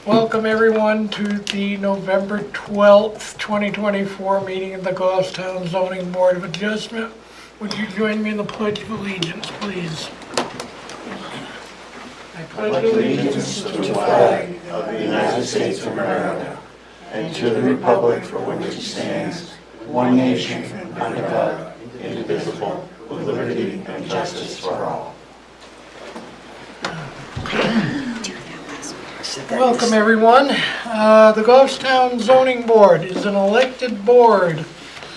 Welcome everyone to the November 12th, 2024 meeting of the Goffstown Zoning Board of Adjustment. Would you join me in the Pledge of Allegiance, please? I pledge allegiance to the flag of the United States of America and to the republic for which it stands, one nation, under God, indivisible, with liberty and justice for all. Welcome everyone. The Goffstown Zoning Board is an elected board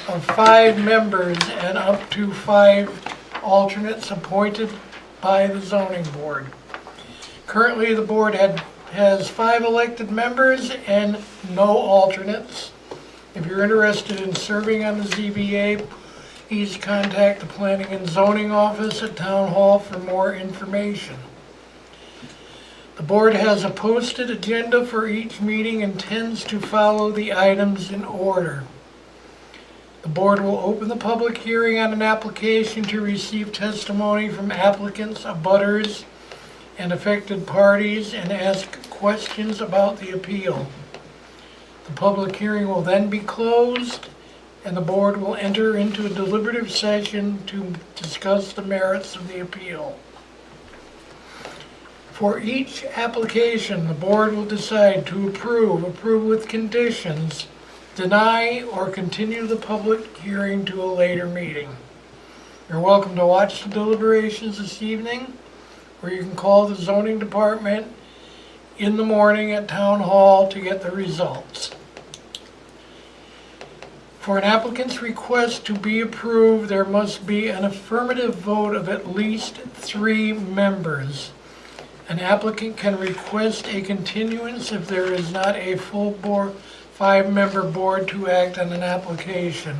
of 5 members and up to 5 alternates appointed by the zoning board. Currently, the board has 5 elected members and no alternates. If you're interested in serving on the ZBA, please contact the Planning and Zoning Office at Town Hall for more information. The board has a posted agenda for each meeting and tends to follow the items in order. The board will open the public hearing on an application to receive testimony from applicants, abutters, and affected parties and ask questions about the appeal. The public hearing will then be closed and the board will enter into a deliberative session to discuss the merits of the appeal. For each application, the board will decide to approve with conditions, deny, or continue the public hearing to a later meeting. You're welcome to watch the deliberations this evening, or you can call the zoning department in the morning at Town Hall to get the results. For an applicant's request to be approved, there must be an affirmative vote of at least 3 members. An applicant can request a continuance if there is not a full board, 5-member board to act on an application.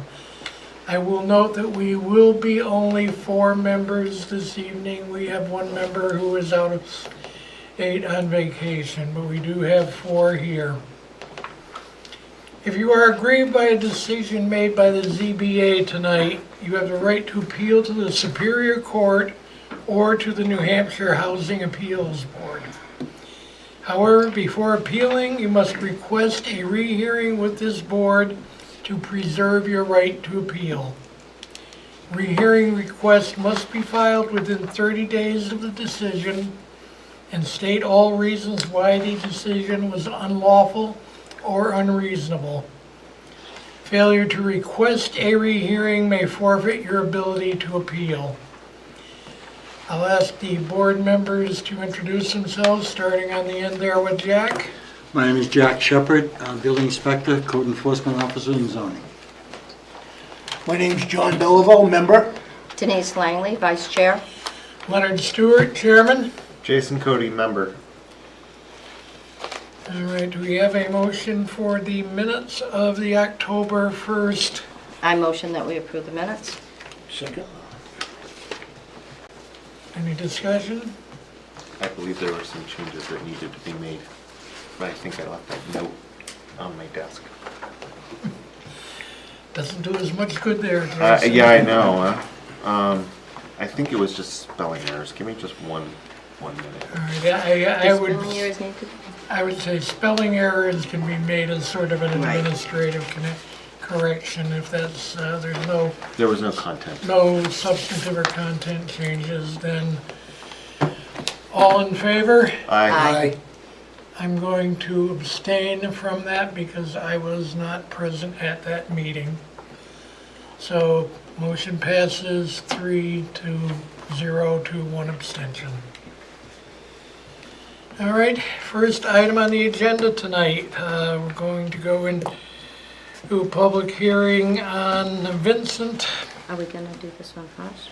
I will note that we will be only 4 members this evening. We have 1 member who is out of state on vacation, but we do have 4 here. If you are aggrieved by a decision made by the ZBA tonight, you have the right to appeal to the Superior Court or to the New Hampshire Housing Appeals Board. However, before appealing, you must request a rehearing with this board to preserve your right to appeal. Rehearing requests must be filed within 30 days of the decision and state all reasons why the decision was unlawful or unreasonable. Failure to request a rehearing may forfeit your ability to appeal. I'll ask the board members to introduce themselves, starting on the end there with Jack. My name is Jack Shepard, Building Inspector, Code Enforcement Officer in Zoning. My name's John Beliveau, member. Denise Langley, Vice Chair. Leonard Stewart, Chairman. Jason Cody, member. All right, do we have a motion for the minutes of the October 1st? I motion that we approve the minutes. Second. Any discussion? I believe there were some changes that needed to be made, but I think I left that note on my desk. Doesn't do as much good there, Jason. Yeah, I know. I think it was just spelling errors. Give me just one minute. All right, Spelling errors need to- I would say spelling errors can be made as sort of an Right. administrative correction if that's, there's no There was no content. substantive or content changes, then all in favor? Aye. I'm going to abstain from that because I was not present at that meeting. So motion passes 3-0 to 1 abstention. All right, first item on the agenda tonight, we're going to go into a public hearing on Vincent. Are we gonna do this one first?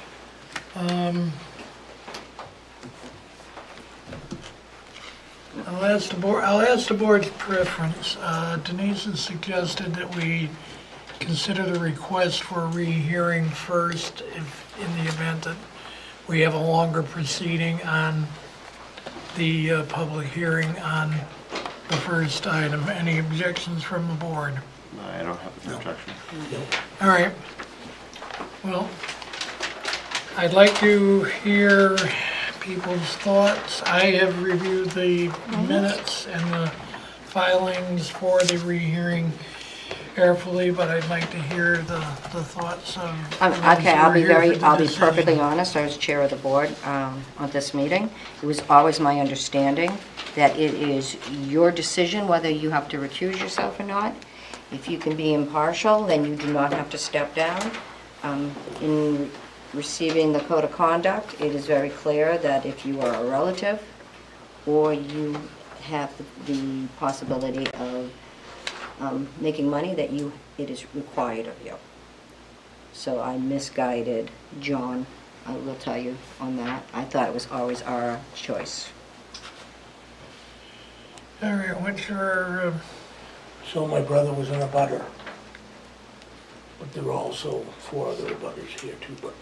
I'll ask the board's preference. Denise has suggested that we consider the request for a rehearing first if in the event that we have a longer proceeding on the public hearing on the first item. Any objections from the board? I don't have an objection. All right. Well, I'd like to hear people's thoughts. I have reviewed the minutes and the filings for the rehearing carefully, but I'd like to hear the thoughts of. Okay, those who are here for the I'll be decision. perfectly honest, I was chair of the board on this meeting. It was always my understanding that it is your decision whether you have to recuse yourself or not. If you can be impartial, then you do not have to step down. In receiving the code of conduct, it is very clear that if you are a relative or you have the possibility of making money, that it is required of you. So I misguided John, I will tell you on that. I thought it was always our choice. All right, what's your, So my brother was in a butter. But there were also 4 other butters here too, but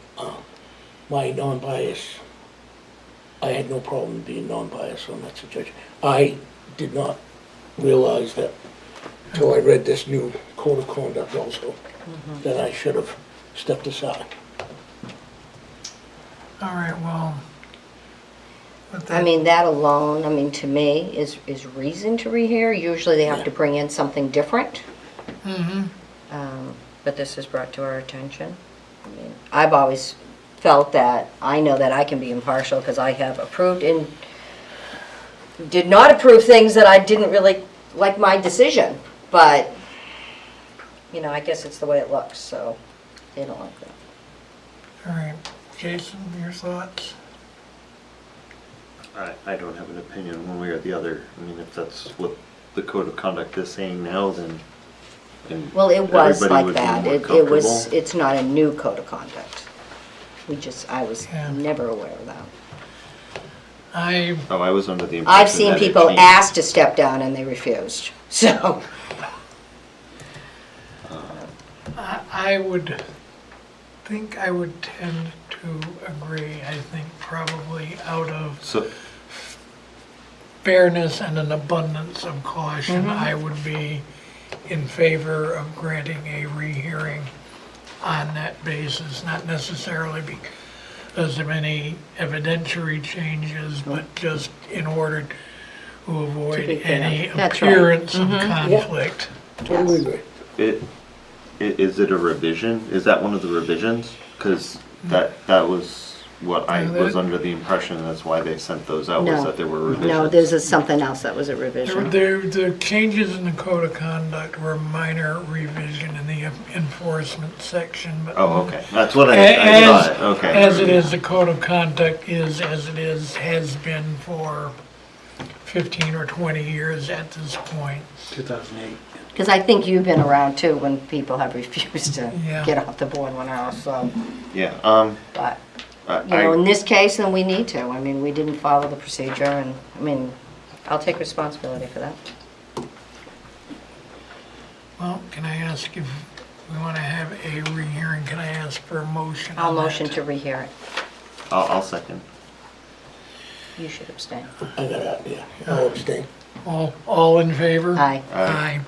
my non-bias, I had no problem being non-biased on that situation. I did not realize that until I read this new code of conduct also, that I should have stepped aside. all right, well. with I that- mean, that alone, to me, is reason to rehear. Usually they have to bring in something different. But this is brought to our attention. I've always felt that, I know that I can be impartial because I have approved and did not approve things that I didn't really like my decision. But, I guess it's the way it looks, so they don't like that. All right, Jason, your thoughts? I don't have an opinion one way or the other. I mean, if that's what the code of conduct is saying now, then Well, it was everybody like would be that. more It was, comfortable. it's not a new code of conduct. I was Yeah. never aware of that. I I was under the impression I've seen that it people changed. ask to step down and they refused, so. I would think I would tend to agree. I think probably out of So, fairness and an abundance of caution, I would be in favor of granting a rehearing on that basis, not necessarily because of any evidentiary changes, but just in order to avoid be fair. any That's right. appearance of conflict. Totally agree. is it a revision? Is that one of the revisions? Because that was what I No, was that- under the impression, that's why they sent those out, was No. that there were revisions. No, there's something else that was a revision. The changes in the code of conduct were a minor revision in the enforcement section, but. Oh, okay, that's what I As, thought, okay. as it is, the code of conduct is as it is, has been for 15 or 20 years at this point. 2008. Because I think you've been around too when people have refused to Yeah. get off the board when else, so. Yeah, But, I, in this case, then we need to. We didn't follow the procedure and, I'll take responsibility for that. Well, can I ask if we want to have a rehearing, can I ask for a motion I'll on that? motion to rehear it. I'll second. You should abstain. I got that, yeah. I'll abstain. All in favor? Aye. Aye.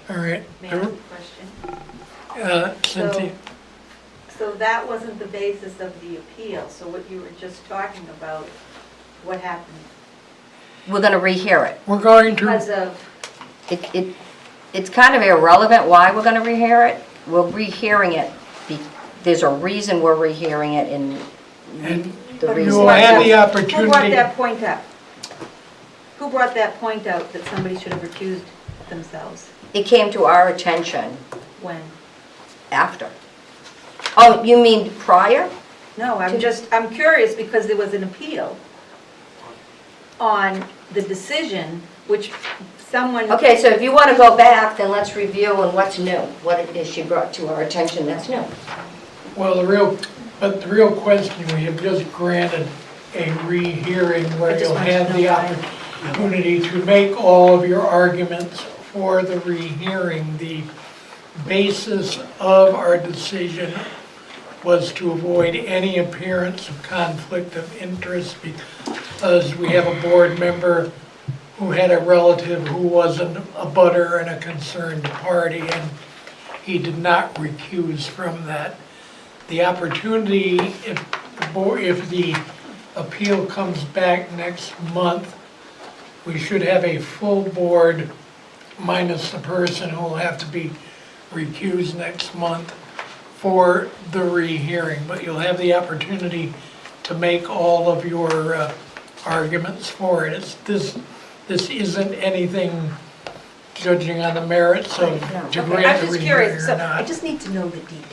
All right. May I ask a question? Cynthia, So that wasn't the basis of the appeal, so what you were just talking about, what happened? We're gonna rehear it. we're going Because to, of, It's kind of irrelevant why we're gonna rehear it. We're rehearing it, there's a reason we're rehearing it and the But you reason. will have the who brought opportunity. that point up? Who brought that point out that somebody should have recused themselves? It came to our attention When? after. Oh, you mean prior? No, I'm curious because there was an appeal on the decision, which someone. Okay, so if you want to go back, then let's review on what's new. What it is she brought to our attention that's new. Well, the real question, we have just granted a rehearing where I just you'll want to have know the why. opportunity to make all of your arguments for the rehearing. The basis of our decision was to avoid any appearance of conflict of interest because we have a board member who had a relative who wasn't a butter and a concerned party, and he did not recuse from that. The opportunity, if the appeal comes back next month, we should have a full board minus the person who will have to be recused next month for the rehearing, but you'll have the opportunity to make all of your arguments for it. This isn't anything judging on the merits of to Okay, grant I'm the just rehearing curious, or so not. I just need to know the details.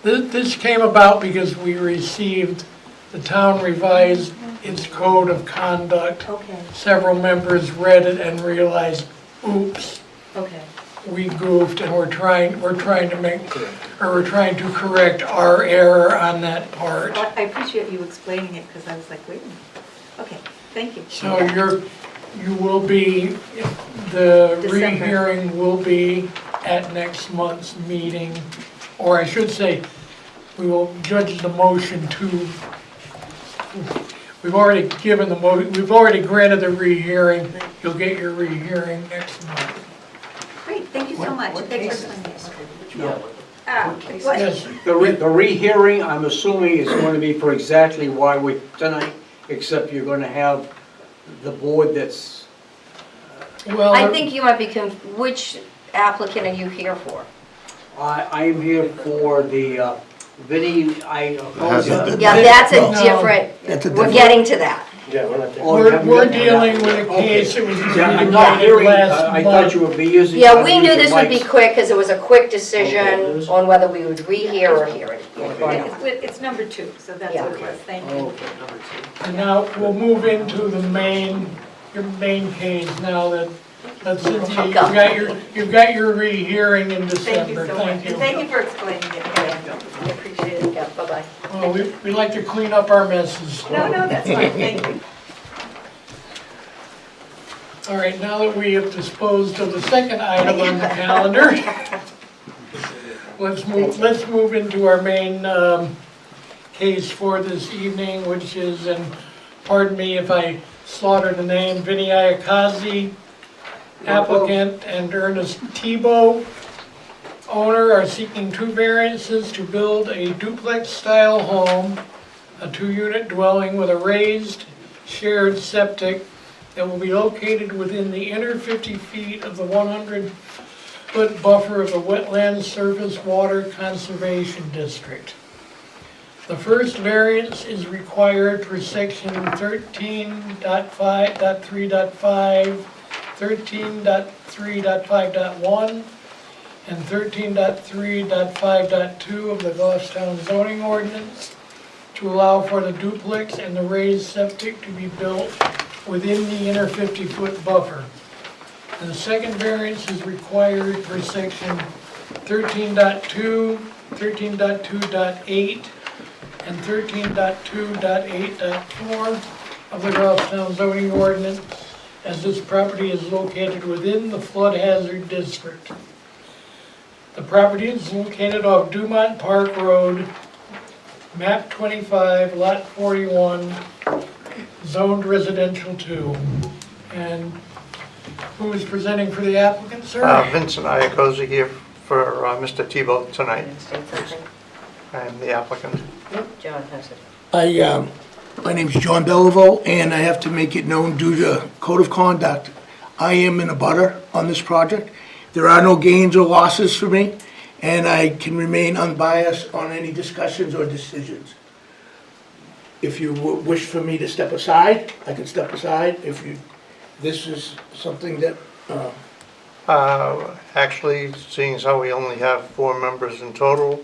This came about because we received, the town revised its code of conduct. Okay, Several members read it and realized, oops, okay. we goofed, and we're trying to correct our error on that part. Well, I appreciate you explaining it, because I was like, wait a minute. Okay, thank you. So you will be, the December. rehearing will be at next month's meeting, or I should say, we will judge the motion to, we've already given we've already granted the rehearing. You'll get your rehearing next month. Great, thank you so much. Thanks for explaining it. What? Yes, The rehearing, I'm assuming, is going to be for exactly why we're tonight, except you're going to have the board that's, well, I think you might be, which applicant are you here for? I am here for the Vinnie, I oppose it. Yeah, that's a No, different, that's a we're different- getting to that. Oh, you haven't we're gotten to dealing that with a yet. Okay. case that was Yeah, I'm not adjudicated hearing, last I thought you month. would be using. Yeah, we knew this would be mics. quick because it was a quick decision Okay. on whether we would rehear or hear it. It's number 2, so that's what it was, thank you. Okay. And now we'll move into the your main case now that, Cynthia, you've got your rehearing in Thank you December. so much. Thank And thank you. you for explaining it. I appreciate it. Yeah, bye-bye. Well, we like to clean up our messes. No, that's fine, thank you. All right, now that we have disposed of the second item on the calendar, let's move into our main case for this evening, which is, and pardon me if I slaughter the name, Vinnie Iacozzi, applicant, and Ernest Tebow, owner, are seeking 2 variances to build a duplex-style home, a 2-unit dwelling with a raised shared septic that will be located within the inner 50 feet of the 100-foot buffer of the Wetlands Surface Water Conservation District. The first variance is required for section 13.5.3.5, 13.3.5.1, and 13.3.5.2 of the Goffstown zoning ordinance to allow for the duplex and the raised septic to be built within the inner 50-foot buffer. And the second variance is required for section 13.2, 13.2.8, and 13.2.8.4 of the Goffstown zoning ordinance, as this property is located within the flood hazard district. The property is located off Dumont Park Road, map 25, lot 41, zoned residential 2. And who is presenting for the applicant, sir? Vincent Iacozzi here for Mr. Tebow tonight. Say something. I am the applicant. John has it. My name's John Belleville, and I have to make it known due to code of conduct, I am in a butter on this project. There are no gains or losses for me, and I can remain unbiased on any discussions or decisions. If you wish for me to step aside, I can step aside. This is something that, Actually, seeing as how we only have 4 members in total,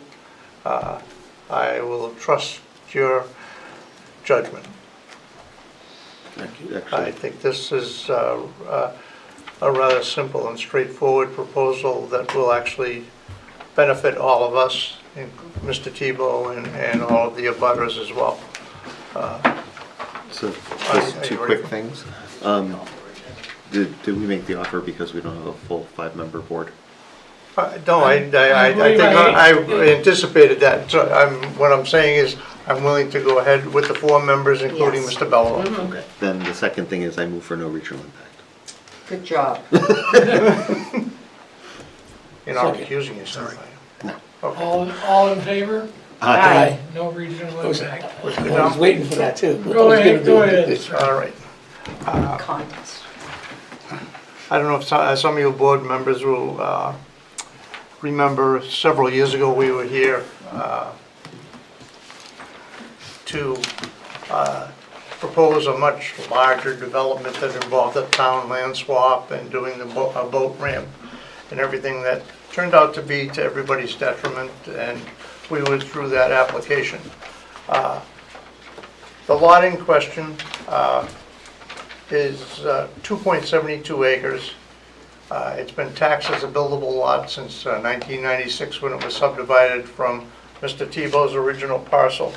I will trust your judgment. I think this is a rather simple and straightforward proposal that will actually benefit all of us, Mr. Tebow and all of the abutters as well. So, just 2 quick things. Did we make the offer because we don't have a full 5-member board? No, I think I anticipated that. So what I'm saying is, I'm willing to go ahead with the 4 members, including Yes. Mr. Bello. Okay. Then the second thing is I move for no regional impact. Good job. You're not Second. recusing yourself, are you? Okay. All in favor? Aye. No regional impact. I was waiting for that too. Go ahead, sir. All right. Contest. I don't know if some of you board members will remember several years ago, we were here to propose a much larger development that involved a town land swap and doing a boat ramp and everything that turned out to be to everybody's detriment, and we withdrew that application. The lot in question is 2.72 acres. It's been taxed as a buildable lot since 1996 when it was subdivided from Mr. Tebow's original parcel.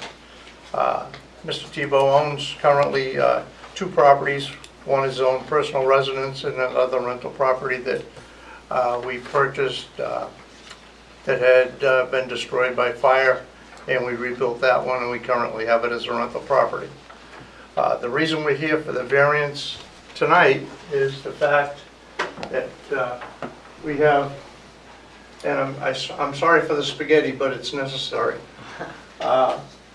Mr. Tebow owns currently 2 properties. One is his own personal residence and another rental property that we purchased that had been destroyed by fire, and we rebuilt that one, and we currently have it as a rental property. The reason we're here for the variance tonight is the fact that we have, and I'm sorry for the spaghetti, but it's necessary.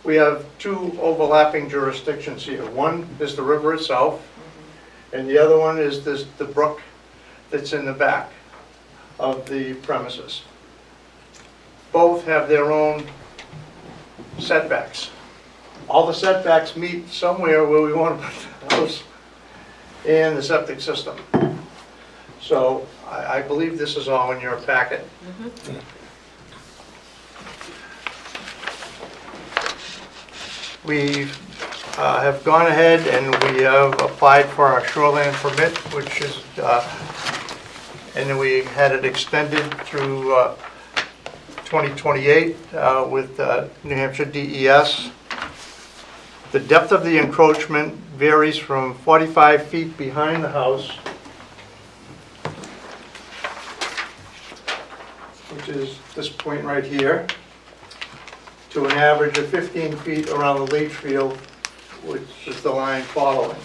We have 2 overlapping jurisdictions here. One is the river itself, and the other one is the brook that's in the back of the premises. Both have their own setbacks. All the setbacks meet somewhere where we want to put the house and the septic system. So I believe this is all in your packet. We have gone ahead and we have applied for our shoreline permit, which is, and then we had it extended through 2028 with New Hampshire DES. The depth of the encroachment varies from 45 feet behind the house, which is this point right here, to an average of 15 feet around the leach field, which is the line following.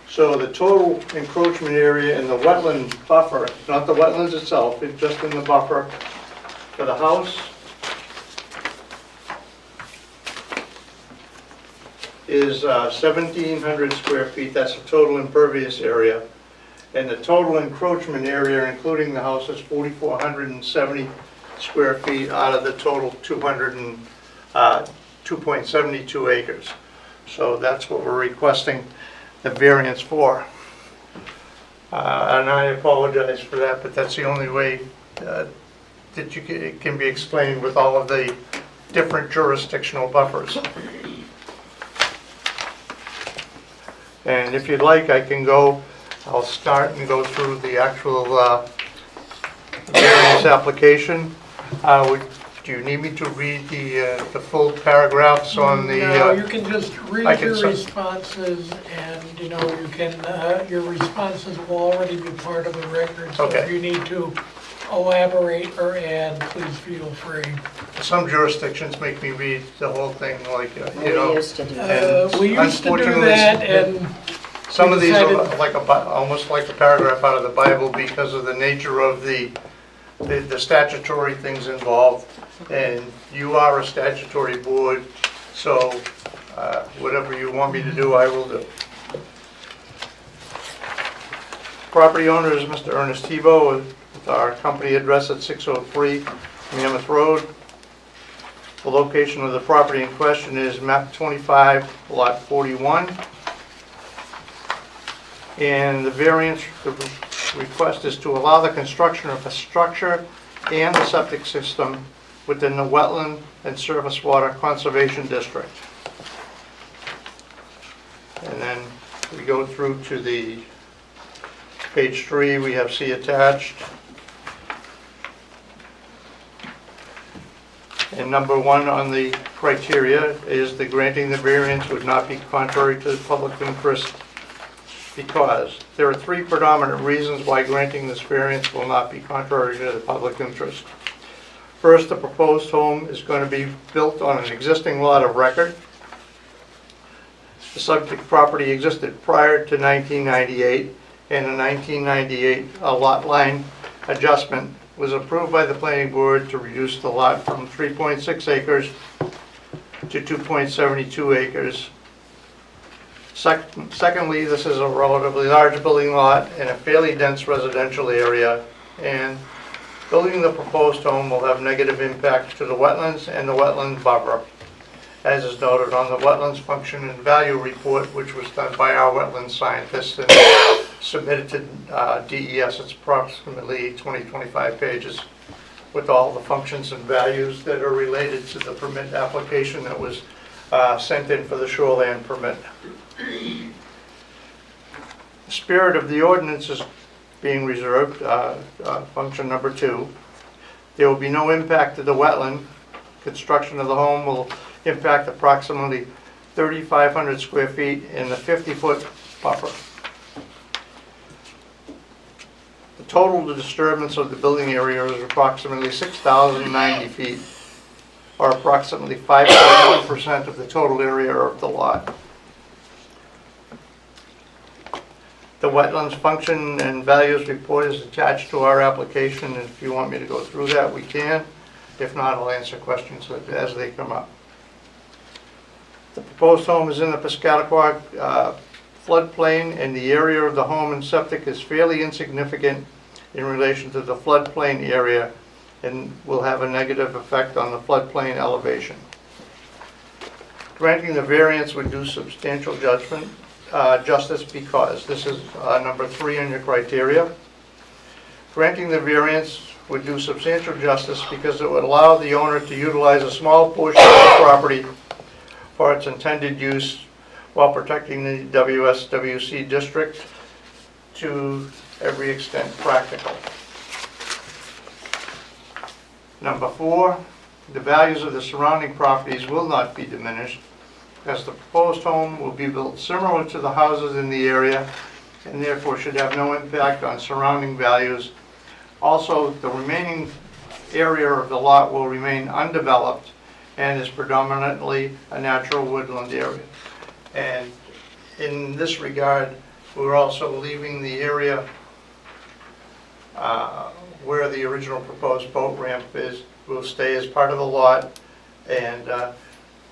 So the total encroachment area in the wetland buffer, not the wetlands itself, it's just in the buffer for the house, is 1,700 square feet. That's the total impervious area. And the total encroachment area, including the house, is 4,470 square feet out of the total 2.72 acres. So that's what we're requesting the variance for. And I apologize for that, but that's the only way that it can be explained with all of the different jurisdictional buffers. And if you'd like, I'll start and go through the actual variance application. Do you need me to read the full paragraphs on the? No, you can just read I can your s- responses, and, you know, you can, your responses will already be part of the record. So Okay. if you need to elaborate or add, please feel free. Some jurisdictions make me read the whole thing, like, you We know. used to do that. We used to do unfortunately, that, and Some of these are decided- like almost like a paragraph out of the Bible because of the nature of the statutory things involved. And you are a statutory board, so whatever you want me to do, I will do. Property owner is Mr. Ernest Tebow, with our company address at 603 Mammoth Road. The location of the property in question is map 25, lot 41. And the variance, the request is to allow the construction of a structure and the septic system within the wetland and surface water conservation district. And then we go through to the page 3, we have C attached. And number 1 on the criteria is the granting the variance would not be contrary to the public interest, because there are 3 predominant reasons why granting this variance will not be contrary to the public interest. First, the proposed home is going to be built on an existing lot of record. The subject property existed prior to 1998, and in 1998, a lot line adjustment was approved by the planning board to reduce the lot from 3.6 acres to 2.72 acres. Secondly, this is a relatively large building lot in a fairly dense residential area, and building the proposed home will have negative impacts to the wetlands and the wetland buffer, as is noted on the Wetlands Function and Value Report, which was done by our wetland scientists and submitted to DES. It's approximately 20-25 pages with all the functions and values that are related to the permit application that was sent in for the shoreline permit. The spirit of the ordinance is being reserved, function number 2. There will be no impact to the wetland. Construction of the home will impact approximately 3,500 square feet in the 50-foot buffer. The total disturbance of the building area is approximately 6,090 feet, or approximately 5.1% of the total area of the lot. The wetlands function and values report is attached to our application, and if you want me to go through that, we can. If not, I'll answer questions as they come up. The proposed home is in the Piscataqua floodplain, and the area of the home and septic is fairly insignificant in relation to the floodplain area and will have a negative effect on the floodplain elevation. Granting the variance would do substantial justice because this is number 3 on your criteria. Granting the variance would do substantial justice because it would allow the owner to utilize a small portion of the property for its intended use while protecting the WSWC district to every extent practical. Number 4, the values of the surrounding properties will not be diminished as the proposed home will be built similar to the houses in the area and therefore should have no impact on surrounding values. Also, the remaining area of the lot will remain undeveloped and is predominantly a natural woodland area. And in this regard, we're also leaving the area where the original proposed boat ramp is, will stay as part of the lot and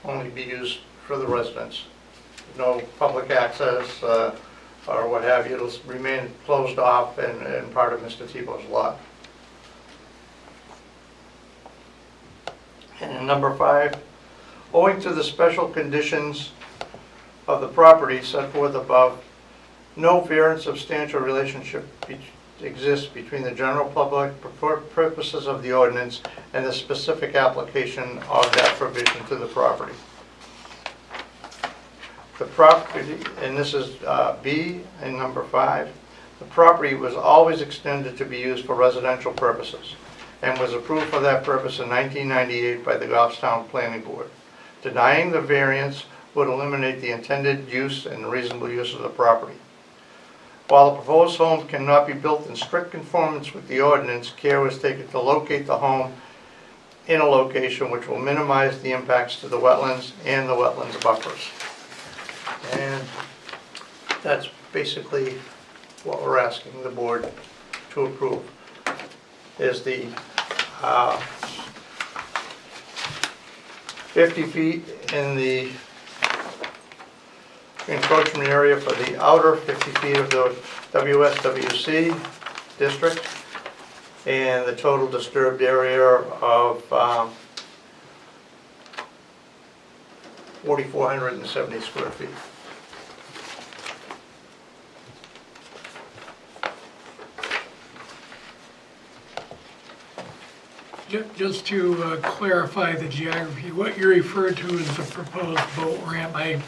only be used for the residents. No public access or what have you. It'll remain closed off and part of Mr. Tebow's lot. And number 5, owing to the special conditions of the property set forth above, no fair and substantial relationship exists between the general public purposes of the ordinance and the specific application of that provision to the property. The property, and this is B in number 5, the property was always extended to be used for residential purposes and was approved for that purpose in 1998 by the Goffstown Planning Board. Denying the variance would eliminate the intended use and reasonable use of the property. While the proposed home cannot be built in strict conformance with the ordinance, care was taken to locate the home in a location which will minimize the impacts to the wetlands and the wetlands buffers. And that's basically what we're asking the board to approve, is the 50 feet in the encroachment area for the outer 50 feet of the WSWC district, and the total disturbed area of 4,470 square feet. Just to clarify the geography, what you referred to as the proposed boat ramp, I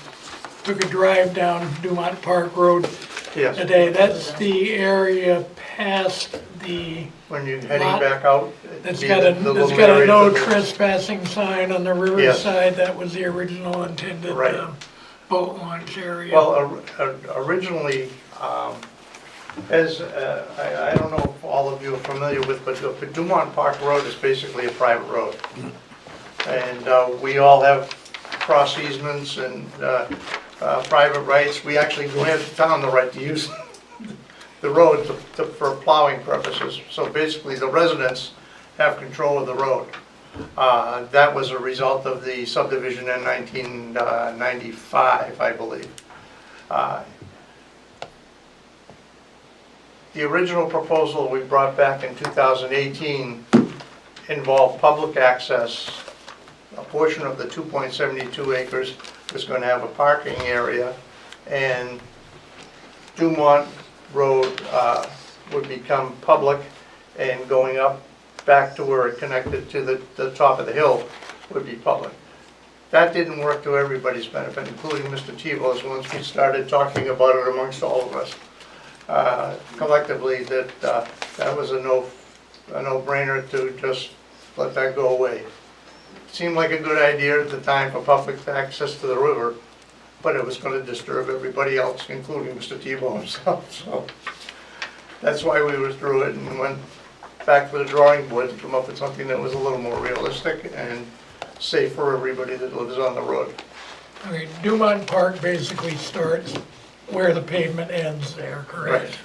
took a drive down Dumont Park Road Yes. today. That's the area past the When you're heading lot back out, that's be got a, the that's little got a area no to the- trespassing sign on the Yes. riverside. That was the original intended Right. boat launch area. Well, originally, I don't know if all of you are familiar with, but Dumont Park Road is basically a private road. And we all have cross easements and private rights. We actually grant the town the right to use the road for plowing purposes. So basically, the residents have control of the road. That was a result of the subdivision in 1995, I believe. Uh, The original proposal we brought back in 2018 involved public access. A portion of the 2.72 acres was going to have a parking area, and Dumont Road would become public, and going up back to where it connected to the top of the hill would be public. That didn't work to everybody's benefit, including Mr. Tebow's, once we started talking about it amongst all of us. Collectively, that was a no-brainer to just let that go away. Seemed like a good idea at the time for public access to the river, but it was going to disturb everybody else, including Mr. Tebow himself. So that's why we withdrew it and went back to the drawing board to come up with something that was a little more realistic and safe for everybody that lives on the road. Okay, Dumont Park basically starts where the pavement ends there, correct? Right.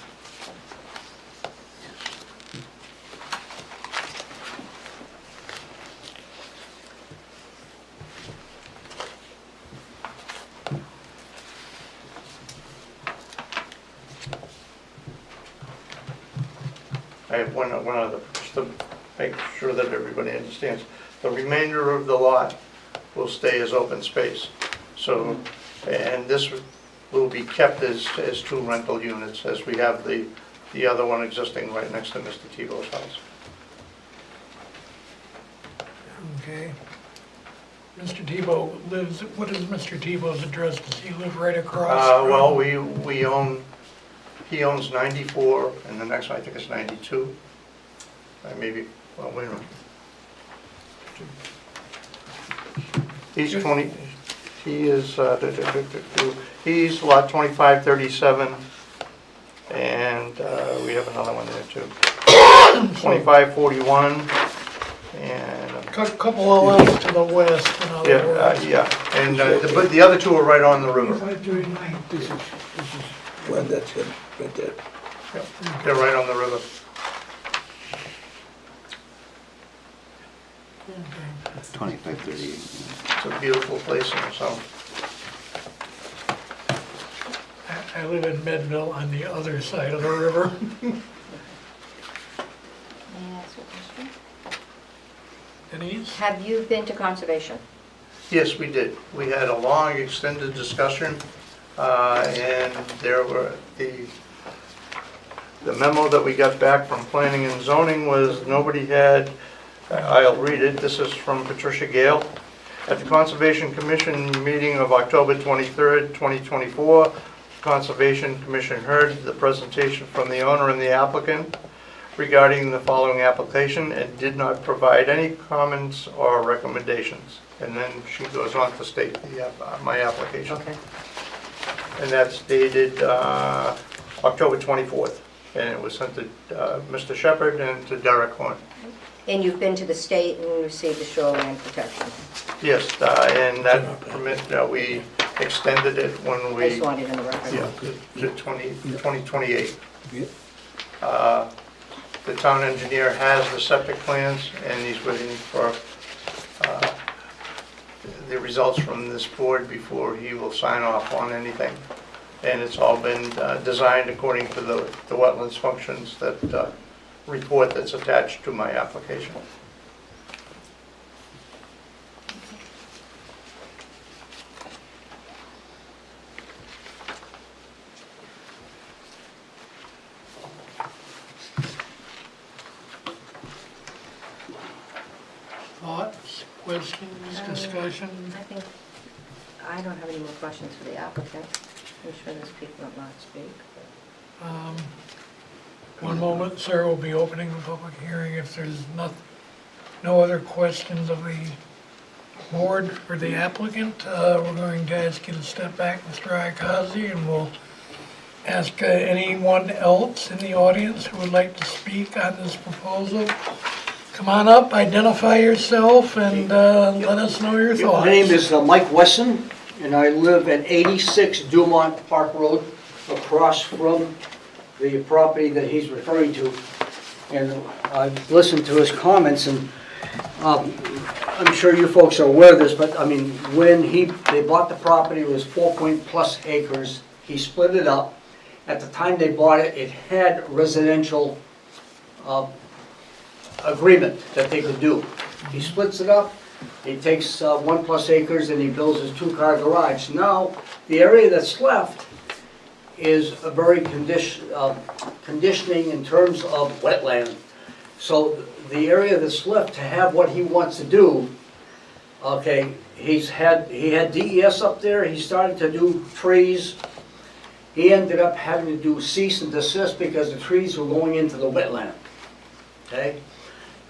I have one other, just to make sure that everybody understands. The remainder of the lot will stay as open space. So, and this will be kept as 2 rental units, as we have the other one existing right next to Mr. Tebow's house. Okay. Mr. Tebow lives, what is Mr. Tebow's address? Does he live right across? Well, we own, he owns 94, and the next one I think is 92. Maybe, well, wait a minute. He's 20, he is, he's lot 2537, and we have another one there too. 2541, and, Couple of lots to the west, in other words. yeah, and, but the other 2 are right on the river. This is when that's it, right there. They're right on the river. It's 2538. It's a beautiful place in itself. I live in Medville on the other side of the river. May I ask a question? Denise? Have you been to conservation? Yes, we did. We had a long, extended discussion, and there were the memo that we got back from planning and zoning was nobody had, I'll read it, this is from Patricia Gale. At the Conservation Commission meeting of October 23rd, 2024, the Conservation Commission heard the presentation from the owner and the applicant regarding the following application and did not provide any comments or recommendations. And then she goes on to state my application. Okay. And that's dated October 24th. And it was sent to Mr. Shepherd and to Derek Horn. And you've been to the state and received the shoreline protection? Yes, and that permit, we extended it when I we, just wanted in the record. yeah, to 2028. Yeah. The town engineer has the septic plans, and he's waiting for the results from this board before he will sign off on anything. And it's all been designed according to the wetlands functions that report that's attached to my application. Thoughts, questions, discussion? I think, I don't have any more questions for the applicant. I'm sure there's people that want to speak. One moment, Sarah will be opening the public hearing. If there's no other questions of the board or the applicant, we're going to ask you to step back, Mr. Iacozzi, and we'll ask anyone else in the audience who would like to speak on this proposal. Come on up, identify yourself, and let us know your thoughts. My name is Mike Wesson, and I live at 86 Dumont Park Road, across from the property that he's referring to. And I've listened to his comments, and I'm sure you folks are aware of this, but I mean, when they bought the property, it was 4+ acres, he split it up. At the time they bought it, it had residential agreement that they could do. He splits it up, he takes 1+ acres and he builds his 2-car garage. Now, the area that's left is a very conditioning in terms of wetland. So the area that's left to have what he wants to do, okay, he had DES up there, he started to do trees. He ended up having to do cease and desist because the trees were going into the wetland, okay?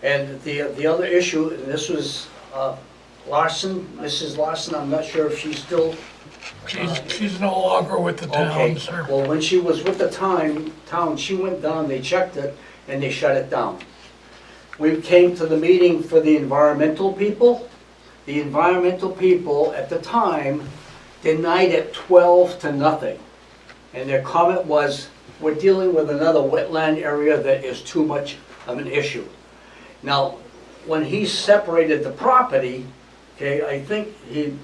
And the other issue, and this was Larson, Mrs. Larson, I'm not sure if she's still... She's no longer with the Okay, town, sir. well, when she was with the town, she went down, they checked it, and they shut it down. We came to the meeting for the environmental people. The environmental people, at the time, denied it 12-0. And their comment was, we're dealing with another wetland area that is too much of an issue. Now, when he separated the property, okay, I think he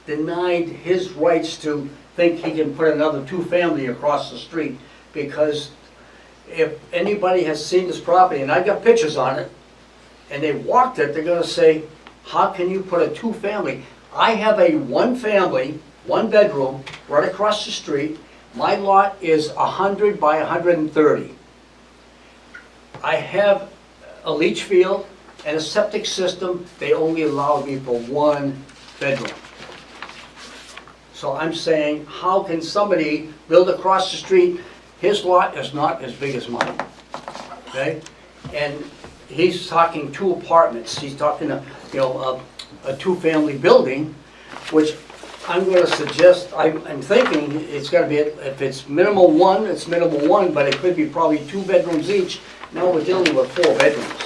denied his rights to think he can put another 2-family across the street, because if anybody has seen this property, and I got pictures on it, and they walked it, they're gonna say, how can you put a 2-family? I have a 1-family, 1-bedroom, right across the street. My lot is 100 by 130. I have a leach field and a septic system. They only allowed me for 1 bedroom. So I'm saying, how can somebody build across the street? His lot is not as big as mine, okay? And he's talking 2 apartments. He's talking a 2-family building, which I'm going to suggest, I'm thinking it's got to be, if it's minimal 1, it's minimal 1, but it could be probably 2 bedrooms each. Now we're dealing with 4 bedrooms,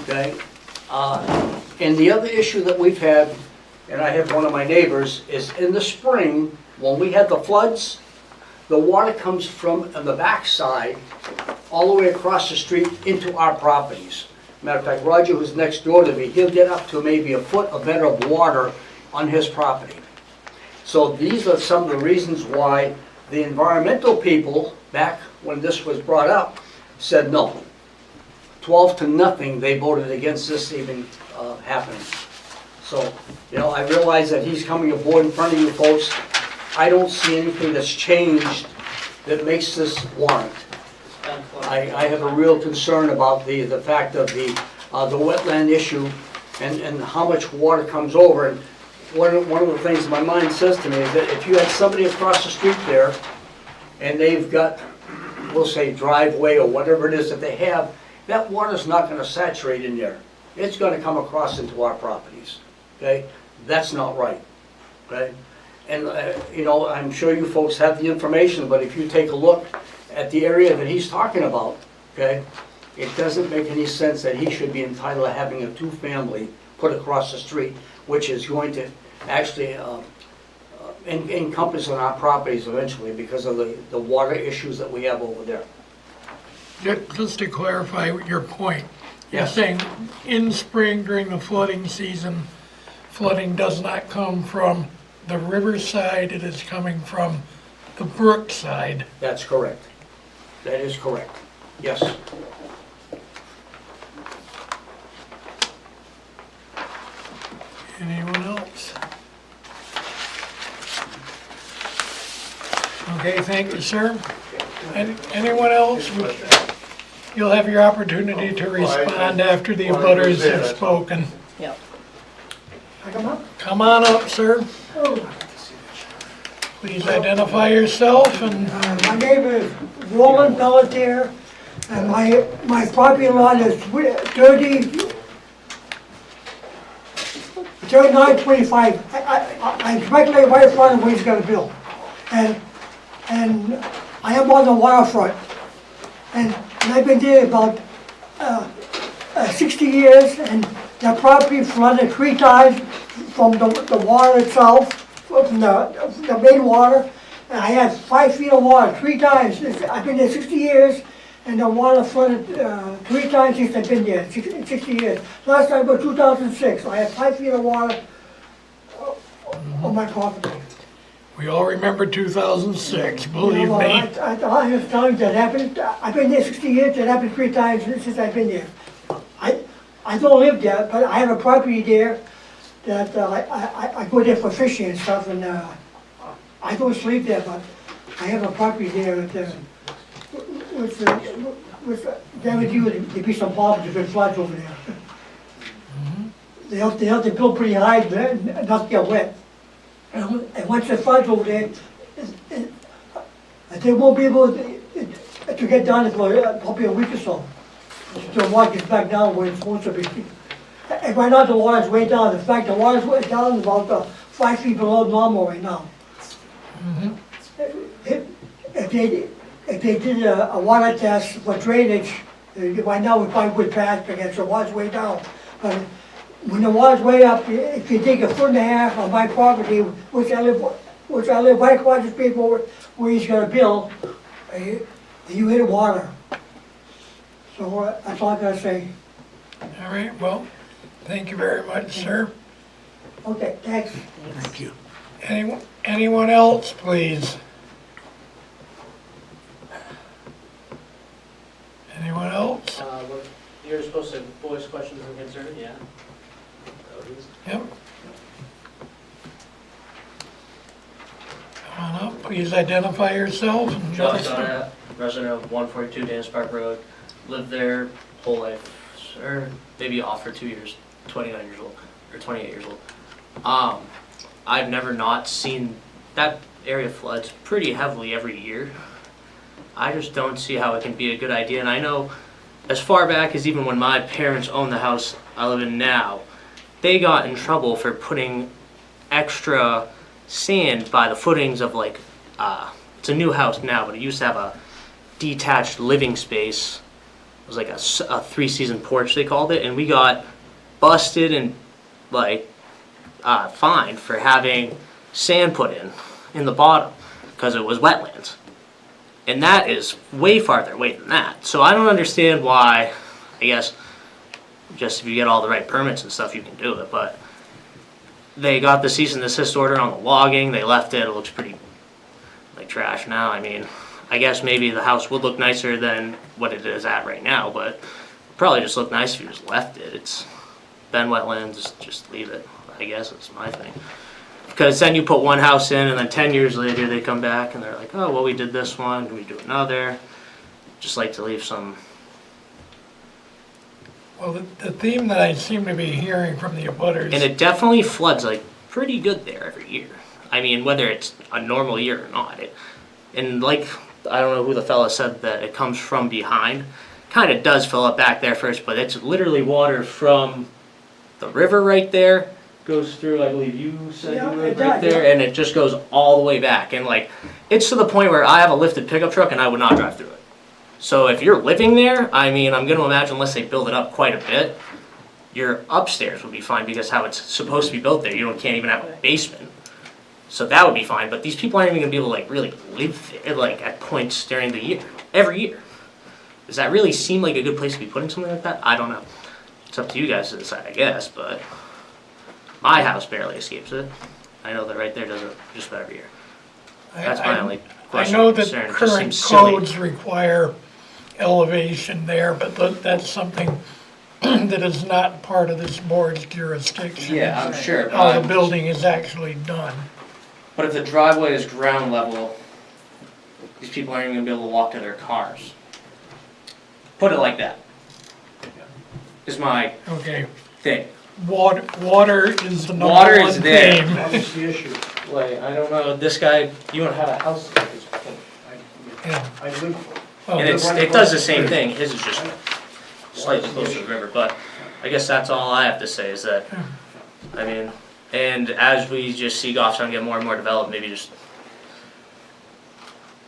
okay? And the other issue that we've had, and I have one of my neighbors, is in the spring, when we had the floods, the water comes from the backside all the way across the street into our properties. Matter of fact, Roger, who's next door to me, he'll get up to maybe a foot or better of water on his property. So these are some of the reasons why the environmental people, back when this was brought up, said no. 12-0, they voted against this even happening. So, I realize that he's coming aboard in front of you folks. I don't see anything that's changed that makes this warrant. I have a real concern about the fact of the wetland issue and how much water comes over. And one of the things my mind says to me is that if you had somebody across the street there and they've got, we'll say, driveway or whatever it is that they have, that water's not going to saturate in there. It's going to come across into our properties, okay? That's not right, okay? And, I'm sure you folks have the information, but if you take a look at the area that he's talking about, okay, it doesn't make any sense that he should be entitled to having a 2-family put across the street, which is going to actually encompass on our properties eventually because of the water issues that we have over there. Just to clarify your point, you're Yes. saying in spring during the flooding season, flooding does not come from the riverside, it is coming from the brook side. That's correct. That is correct. Yes. Anyone else? Okay, thank you, sir. Anyone else? You'll have your opportunity to respond after the abutters have spoken. Yep. Come on up, sir. Please identify yourself and My name is Roland Pelletier, and my property line is 3925. I'm directly right in front of where he's gonna build. And I am on the waterfront. And I've been there about 60 years, and the property flooded 3 times from the water itself, from the main water. And I had 5 feet of water 3 times. I've been there 60 years, and the water flooded 3 times since I've been there, 60 years. Last time was 2006, I had 5 feet of water on my property. We all remember 2006, You believe know, me. I have times that happened, I've been there 60 years, it happened 3 times since I've been there. I don't live there, but I have a property there that I go there for fishing and stuff, and I don't sleep there, but I have a property there that, with guarantee you there'd be some problems if it floods over there. They have to build pretty high, not get wet. And once it floods over there, they won't be able to get down for probably a week or so. The water gets back down where it's supposed to be. And right now the water's way down. In fact, the water's way down about 5 feet below normal right now. If they did a water test for drainage, right now we probably would pass because the water's way down. But when the water's way up, if you dig 1.5 feet on my property, which I live right across the street where he's got a bill, you hit water. So that's all I gotta say. All right, well, thank you very much, sir. Okay, thanks. Thank you. Anyone else, please? Anyone else? You're supposed to voice questions and concerns, yeah? Yep. Come on up, please identify yourself and John just... Donat, resident of 142 Daniels Park Road, lived there whole life, or maybe off for 2 years, 29 years old, or 28 years old. I've never not seen, that area floods pretty heavily every year. I just don't see how it can be a good idea, and I know as far back as even when my parents owned the house I live in now, they got in trouble for putting extra sand by the footings of like, it's a new house now, but it used to have a detached living space. It was like a 3-season porch, they called it, and we got busted and like fined for having sand put in the bottom because it was wetlands. And that is way farther away than that. So I don't understand why, I guess, just if you get all the right permits and stuff, you can do it, but they got the cease and desist order on the logging, they left it looks pretty like trash now. I mean, I guess maybe the house would look nicer than what it is at right now, but probably just look nice if you just left it. It's been wetlands, just leave it, I guess is my thing. Because then you put one house in and then 10 years later they come back and they're like, oh, well, we did this one, can we do another? Just like to leave some. Well, the theme that I seem to be hearing from the abutters... And it definitely floods like pretty good there every year. I mean, whether it's a normal year or not. And like, I don't know who the fella said that it comes from behind. Kind of does fill up back there first, but it's literally water from the river right there. Goes through, I believe you said Yeah, you were it right does, there, yeah. and it just goes all the way back. And like, it's to the point where I have a lifted pickup truck and I would not drive through it. So if you're living there, I mean, I'm gonna imagine unless they build it up quite a bit, your upstairs would be fine because how it's supposed to be built there, you can't even have a basement. So that would be fine, but these people aren't even gonna be able to like really live there, like at points during the year, every year. Does that really seem like a good place to be putting something like that? I don't know. It's up to you guys to decide, I guess, but my house barely escapes it. I know that right there does it just about every year. That's my only I question. know that concern. It just current seems silly. codes require elevation there, but that's something that is not part of this board's jurisdiction. Yeah, I'm sure. but How I'm- the building is actually done. But if the driveway is ground level, these people aren't even gonna be able to walk to their cars. Put it like that. Is my Okay, thing. water is the number Water one is there. theme. That's the issue. Like, I don't know, this guy, you don't have a house. Yeah. I live, Well, And it does the same thing, his is just slightly closer to the river, but I guess that's all I have to say is that, I mean, and as we just see Goffstown get more and more developed, maybe just,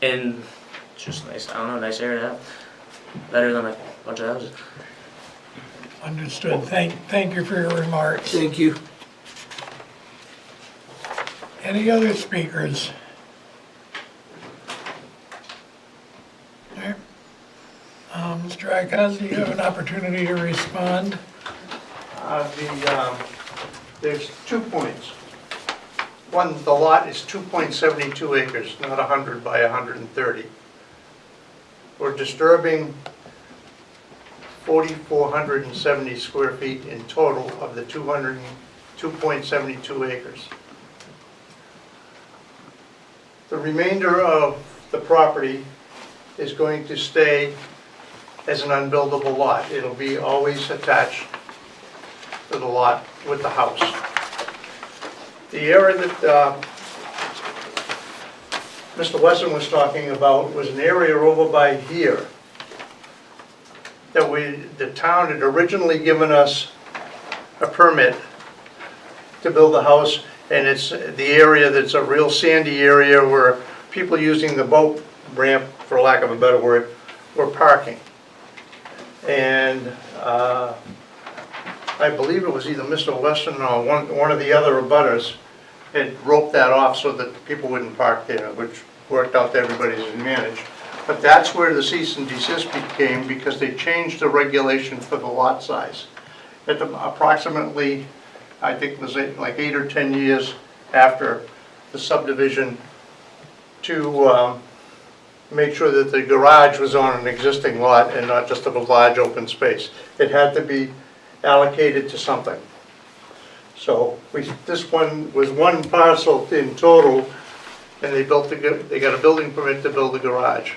and it's just nice, I don't know, nice area to have, better than a bunch of houses. Understood. Thank you for your remarks. thank you. Any other speakers? Okay. Mr. Icaz, you have an opportunity to respond. There's 2 points. the lot is 2.72 acres, not 100 by 130. We're disturbing 4,470 square feet in total of the 2.72 acres. The remainder of the property is going to stay as an unbuildable lot. It'll be always attached to the lot with the house. The area that Mr. Wesson was talking about was an area over by here that the town had originally given us a permit to build a house, and it's the area that's a real sandy area where people using the boat ramp, for lack of a better word, were parking. And I believe it was either Mr. Weston or one of the other abutters had roped that off so that people wouldn't park there, which worked out to everybody's advantage. But that's where the cease and desist came, because they changed the regulation for the lot size. At approximately, I think it was like 8 or 10 years after the subdivision, to make sure that the garage was on an existing lot and not just a large open space. It had to be allocated to something. So this one was one parcel in total, and they got a building permit to build a garage.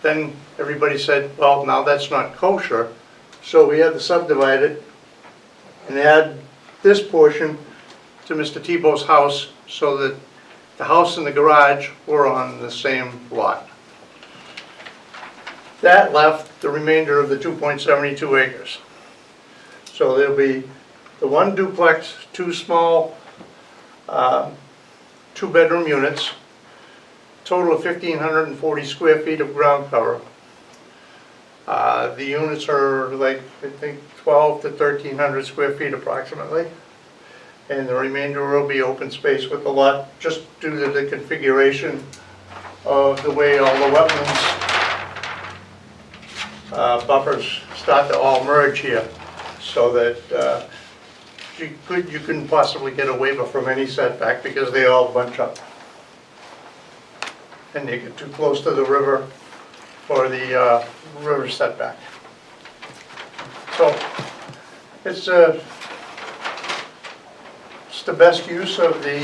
Then everybody said, well, now that's not kosher, so we had to subdivide it and add this portion to Mr. Tebow's house so that the house and the garage were on the same lot. That left the remainder of the 2.72 acres. So there'll be the one duplex, two small two-bedroom units, total of 1,540 square feet of ground cover. The units are like, I think, 12 to 1,300 square feet approximately. And the remainder will be open space with the lot, just due to the configuration of the way all the wetlands buffers start to all merge here, so that you couldn't possibly get a waiver from any setback because they all bunch up. And they get too close to the river for the river setback. So it's the best use of the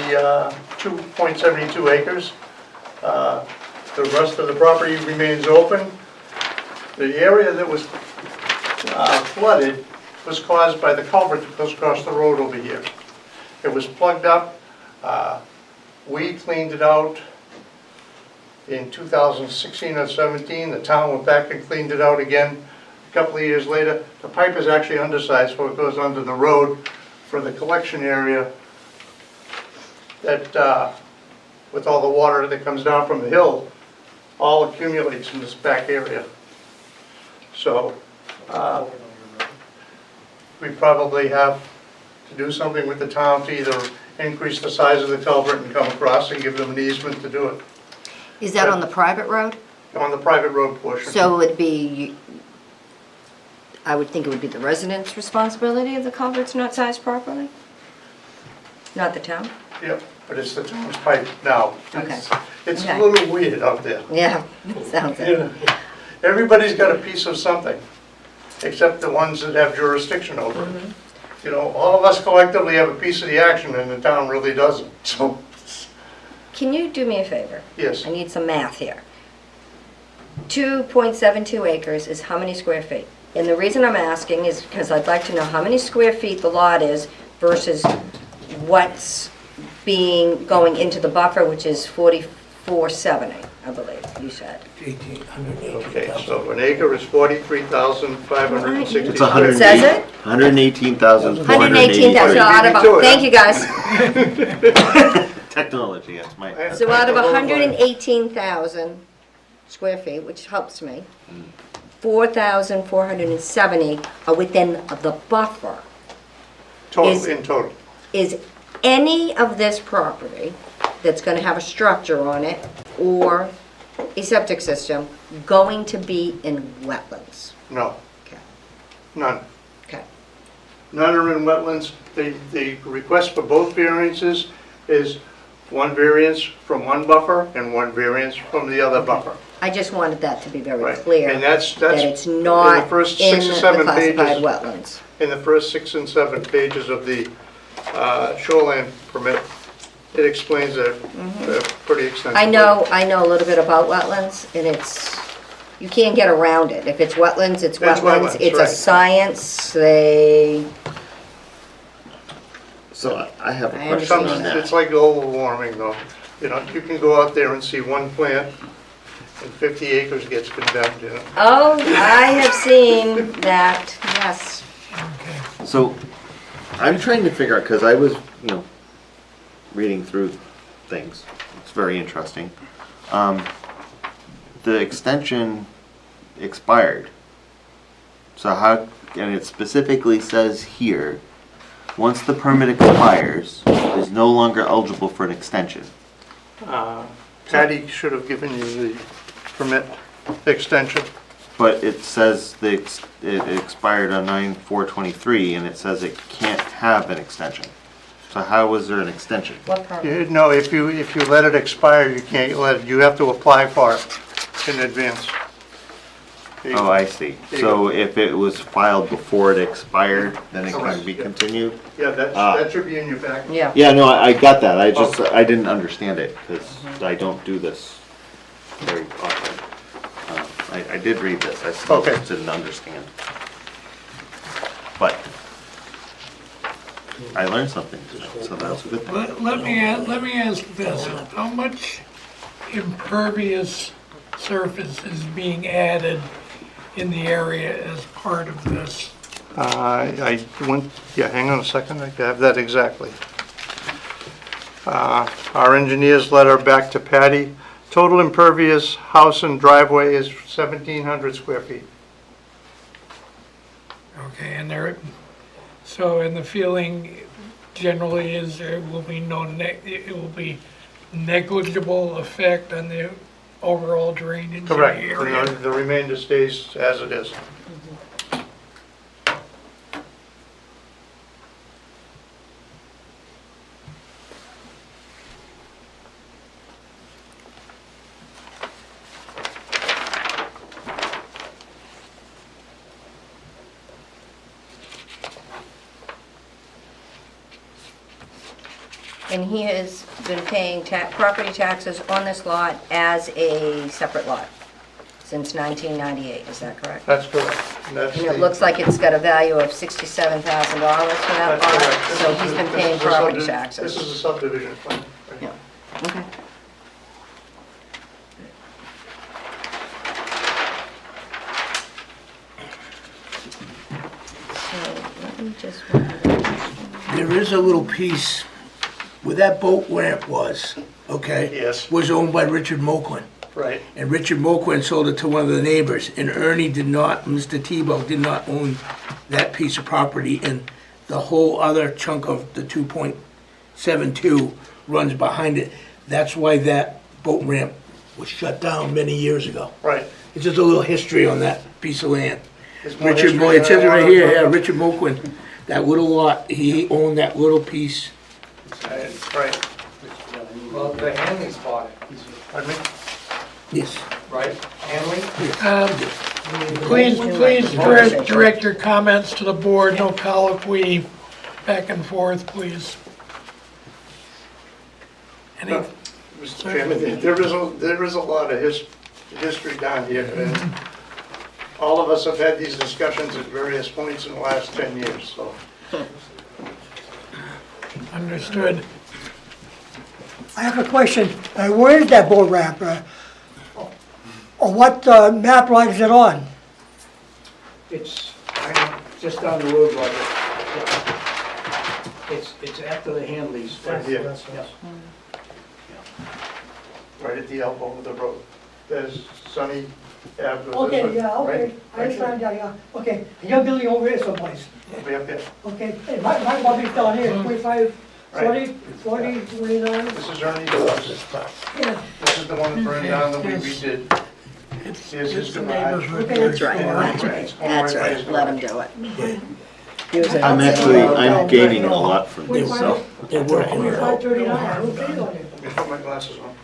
2.72 acres. The rest of the property remains open. The area that was flooded was caused by the culvert that goes across the road over here. It was plugged up. We cleaned it out in 2016 or 17. The town went back and cleaned it out again a couple of years later. The pipe is actually undersized, so it goes under the road for the collection area that, with all the water that comes down from the hill, all accumulates in this back area. So we probably have to do something with the town to either increase the size of the culvert and come across and give them an easement to do it. Is that on the private road? On the private road portion. So it would be, I would think it would be the residents' responsibility if the culvert's not sized properly? Not the town? Yep, but it's the town's pipe now. Okay. It's Okay. a little weird out there. Yeah, sounds You it. know, everybody's got a piece of something, except the ones that have jurisdiction over it. You know, all of us collectively have a piece of the action, and the town really doesn't, so, Can you do me a favor? yes. I need some math here. 2.72 acres is how many square feet? And the reason I'm asking is because I'd like to know how many square feet the lot is versus what's going into the buffer, which is 4470, I believe you said. 1,818. Okay, so an acre is 43,560 It's square feet. Says it? 118,480. 118,000, so out of, thank you guys. Technology, that's my. So out of 118,000 square feet, which helps me, 4,470 are within the buffer. Total, in total. Is any of this property that's going to have a structure on it or a septic system going to be in wetlands? No, Okay, none. okay. none are in wetlands. The request for both variances is one variance from one buffer and one variance from the other buffer. I just wanted that to be very Right. clear, And that's that it's in not the first in 6 or the 7 classified pages. wetlands. In the first 6 and 7 pages of the shoreline permit, it explains it pretty extensively. I know a little bit about wetlands, and it's, you can't get around it. If it's wetlands, it's It's wetlands. wetlands, It's a right. science, they, So I have a I question on understand. It's that. like global warming though. You know, you can go out there and see one plant and 50 acres gets condemned, you know. oh, I have seen that, yes. So I'm trying to figure out, because I was, reading through things. It's very interesting. The extension expired. So how, and it specifically says here, once the permit expires, is no longer eligible for an extension. Patty should have given you the permit extension. But it says it expired on 9/4/23, and it says it can't have an extension. So how was there an extension? What permit? No, if you let it expire, you can't let it, you have to apply for it in advance. Oh, I see. There you So if it was filed before it expired, then it can Correct, be yeah. continued? Yeah, that should be in your packet. Yeah. Yeah, no, I got that. I didn't understand it, because I don't do this very often. I did read this, I still Okay. just didn't understand. But I learned something tonight, so that's a good thing. Let me ask this, how much impervious surface is being added in the area as part of this? Hang on a second, I have that exactly. Our engineer's letter back to Patty, total impervious house and driveway is 1,700 square feet. Okay, and and the feeling generally is there will be it will be negligible effect on the overall drainage in the Correct, area? the remainder stays as it is. And he has been paying property taxes on this lot as a separate lot since 1998, is that correct? That's correct. That's And it the- looks like it's got a value of $67,000 for that That's correct. lot, so he's been paying property This taxes. is a subdivision plan. Yeah, okay. So, let me just, There is a little piece where that boat ramp was, okay? Yes. Was owned by Richard Moquin. Right. And Richard Moquin sold it to one of the neighbors, and Ernie did not, Mr. Tebow did not own that piece of property, and the whole other chunk of the 2.72 runs behind it. That's why that boat ramp was shut down many years ago. Right. It's just a little history on that piece of land. There's more Richard, history it says it than I right wanna here, yeah, talk Richard Moquin, that little lot, he owned that little piece. about. Right. Well, the Hanley's bought it, Pardon me? Yes. right? Hanley? Please direct your comments to the board, no colloquy back and forth, please. Any, Mr. Chairman, there is a lot of history down here, and all of us have had these discussions at various points in the last 10 years, so. understood. I have a question. Where is that boat ramp? Or what map line is it on? It's just down the road, Roger. It's after the Hanleys. Right here. Yes. Right at the elbow of the road. There's Sunny Ave. goes this Okay, way, yeah, okay. right? I understand, yeah. Okay, and your building over here someplace. Way up there. Okay, and my property's down here, 25, 40, 29. This is Ernie's house. Yeah, This is the one that burned down that we redid. Here's his garage. Okay, that's right, And that's it's right, going that's by right, his let him garage. do it. I'm gaining a lot from this, so. They're working it out. 539, okay, on it. Let me put my glasses on.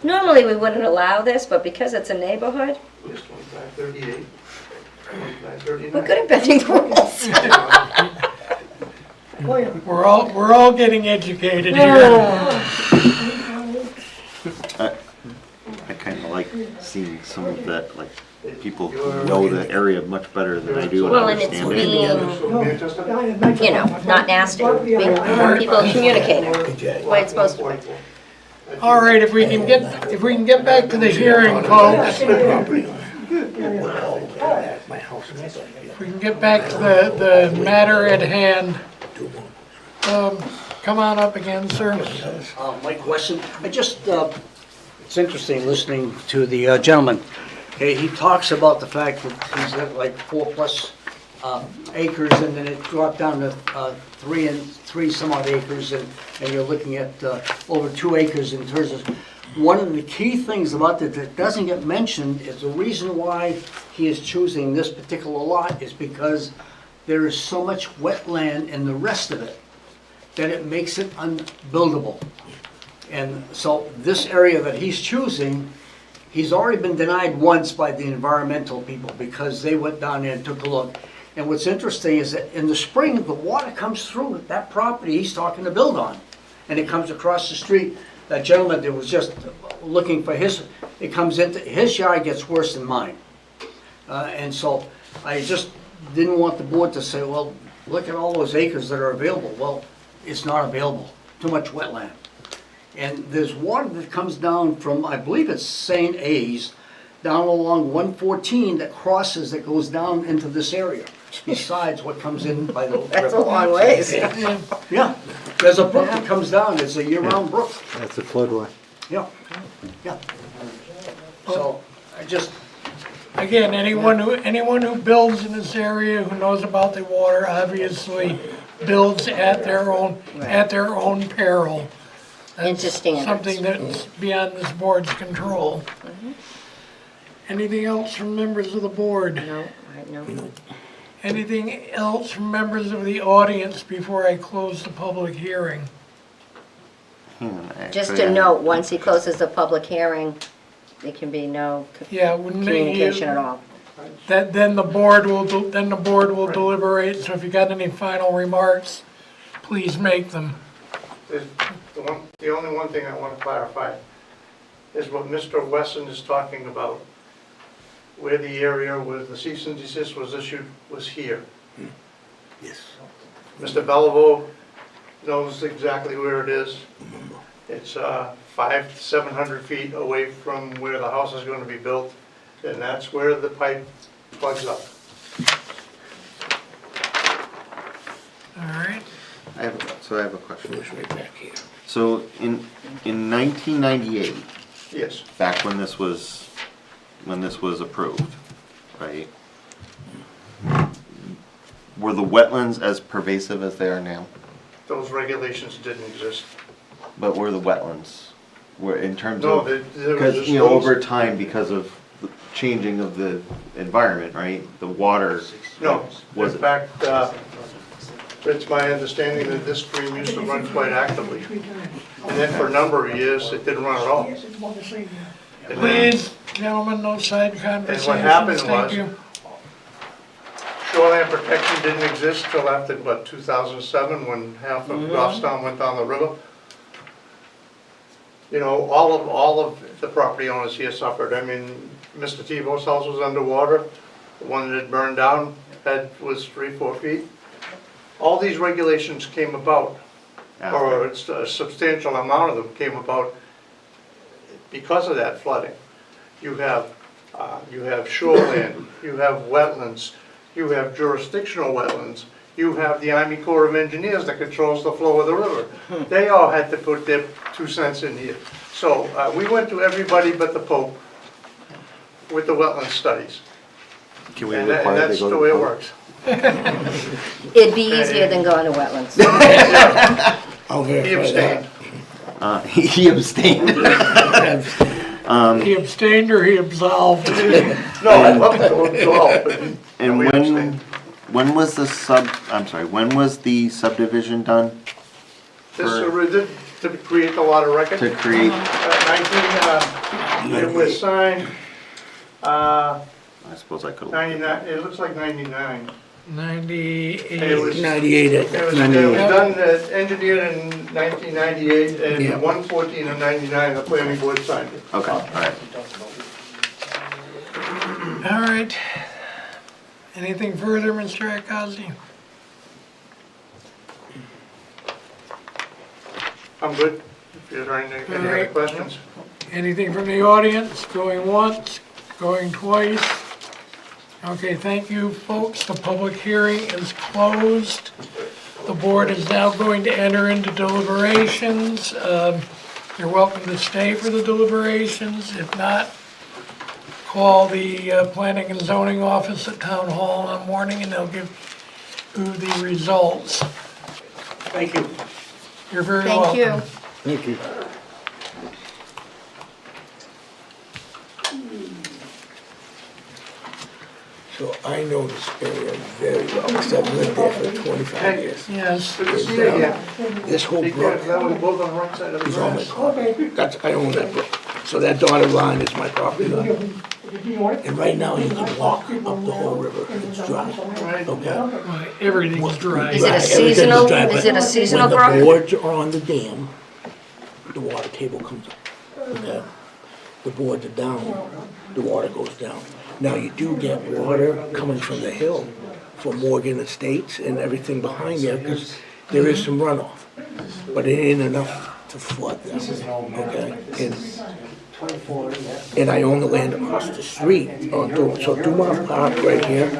Normally, we wouldn't allow this, but because it's a neighborhood, Yes, 2538. 2539. we're good at bending the rules. Oh, yeah. We're all getting educated here. I kind of like seeing some of that, like, people who know the area much better than I do and Well, and it's understand it. being, Manchester? you know, not nasty, being people communicating, the way it's supposed to be. All right, if we can get back to the hearing, folks. My house. If we can get back to the matter at hand. Come on up again, sir. Mike Wesson, it's interesting listening to the gentleman. Okay, he talks about the fact that he's got like 4+ acres, and then it dropped down to 3 some odd acres, and you're looking at over 2 acres in terms of, one of the key things about that doesn't get mentioned is the reason why he is choosing this particular lot is because there is so much wetland in the rest of it that it makes it unbuildable. And so this area that he's choosing, he's already been denied once by the environmental people because they went down there and took a look. And what's interesting is that in the spring, the water comes through that property he's talking to build on. And it comes across the street. That gentleman that was just looking for it comes into, his yard gets worse than mine. And so I just didn't want the board to say, well, look at all those acres that are available. Well, it's not available, too much wetland. And there's water that comes down from, I believe it's St. A's, down along 114 that crosses, that goes down into this area, besides what comes in by the river. That's a long ways. Yeah, there's a brook that comes down, it's a year-round brook. That's the floodway. Yeah, yeah. So, I just, Again, anyone who builds in this area, who knows about the water, obviously builds at their own peril. Into That's standards. something that's beyond this board's control. Anything else from members of the board? No, no. Anything else from members of the audience before I close the public hearing? Just to note, once he closes the public hearing, there can be no Yeah, wouldn't communication at all. Then the board will deliberate, so if you got any final remarks, please make them. The only one thing I want to clarify is what Mr. Wesson is talking about, where the area where the cease and desist was issued was here. Yes. Mr. Bellevue knows exactly where it is. It's 500 to 700 feet away from where the house is going to be built, and that's where the pipe plugs up. All right? I have a question. It's right back here. So in 1998, Yes, back when this was approved, right? Were the wetlands as pervasive as they are now? those regulations didn't exist. But were the wetlands, in terms No, of, there was because, just you know, those- over time, because of the changing of the environment, right? The water, No, Was in it? fact, it's my understanding that this stream used to run quite actively. And then for a number of years, it didn't run at all. Yes, it's about the same, yeah. And then Please, gentlemen, no side conversations. happened Thank was- you. shoreline protection didn't exist till after, 2007, when half of Goffstown went down the river. You know, all of the property owners here suffered. I mean, Mr. Tebow's house was underwater. The one that had burned down was 3-4 feet. All these regulations came about, or a substantial amount of them came about because of that flooding. You have shoreline, you have wetlands, you have jurisdictional wetlands, you have the Army Corps of Engineers that controls the flow of the river. They all had to put their 2 cents in here. So we went to everybody but the Pope with the wetland studies. can we And require they that's go the to way it vote? works. It'd be easier than going to wetlands. I'll He verify that. abstained. He abstained. He abstained or he absolved? No, I love it all. And We abstain. when was the subdivision done? This, to create the lot of record. To create, It was signed, I suppose I could. 99, it looks like 99. It 98. was, 98, it was done, engineered in 1998, and Yeah. 114 of 99, the planning board signed it. Okay, all right. All right. Anything further, Mr. Akazi? I'm good, if you have any other Alright. questions. Anything from the audience? Going once, going twice? Okay, thank you, folks. The public hearing is closed. The board is now going to enter into deliberations. You're welcome to stay for the deliberations. If not, call the planning and zoning office at Town Hall in the morning and they'll give you the results. Thank you. You're very Thank welcome. you. Thank you. So I know this area very well, because I've lived there for 25 years. Yes. Good to see you again. This whole Take brook care, that was both on the wrong side of the is on my grass. property. That's, I own that brook. So that dotted line is my property line. And right now, you can walk up the whole river, it's dry, Right. okay? Right, everything's dry. Is it a Right, everything's seasonal- dry, is but it a seasonal brook? When the boards are on the dam, the water table comes up, okay? The boards are down, the water goes down. Now, you do get water coming from the hill, from Morgan Estates and everything behind there, because there is some runoff. But it ain't enough to flood them, okay? And I own the land across the street, so Dumont Park right here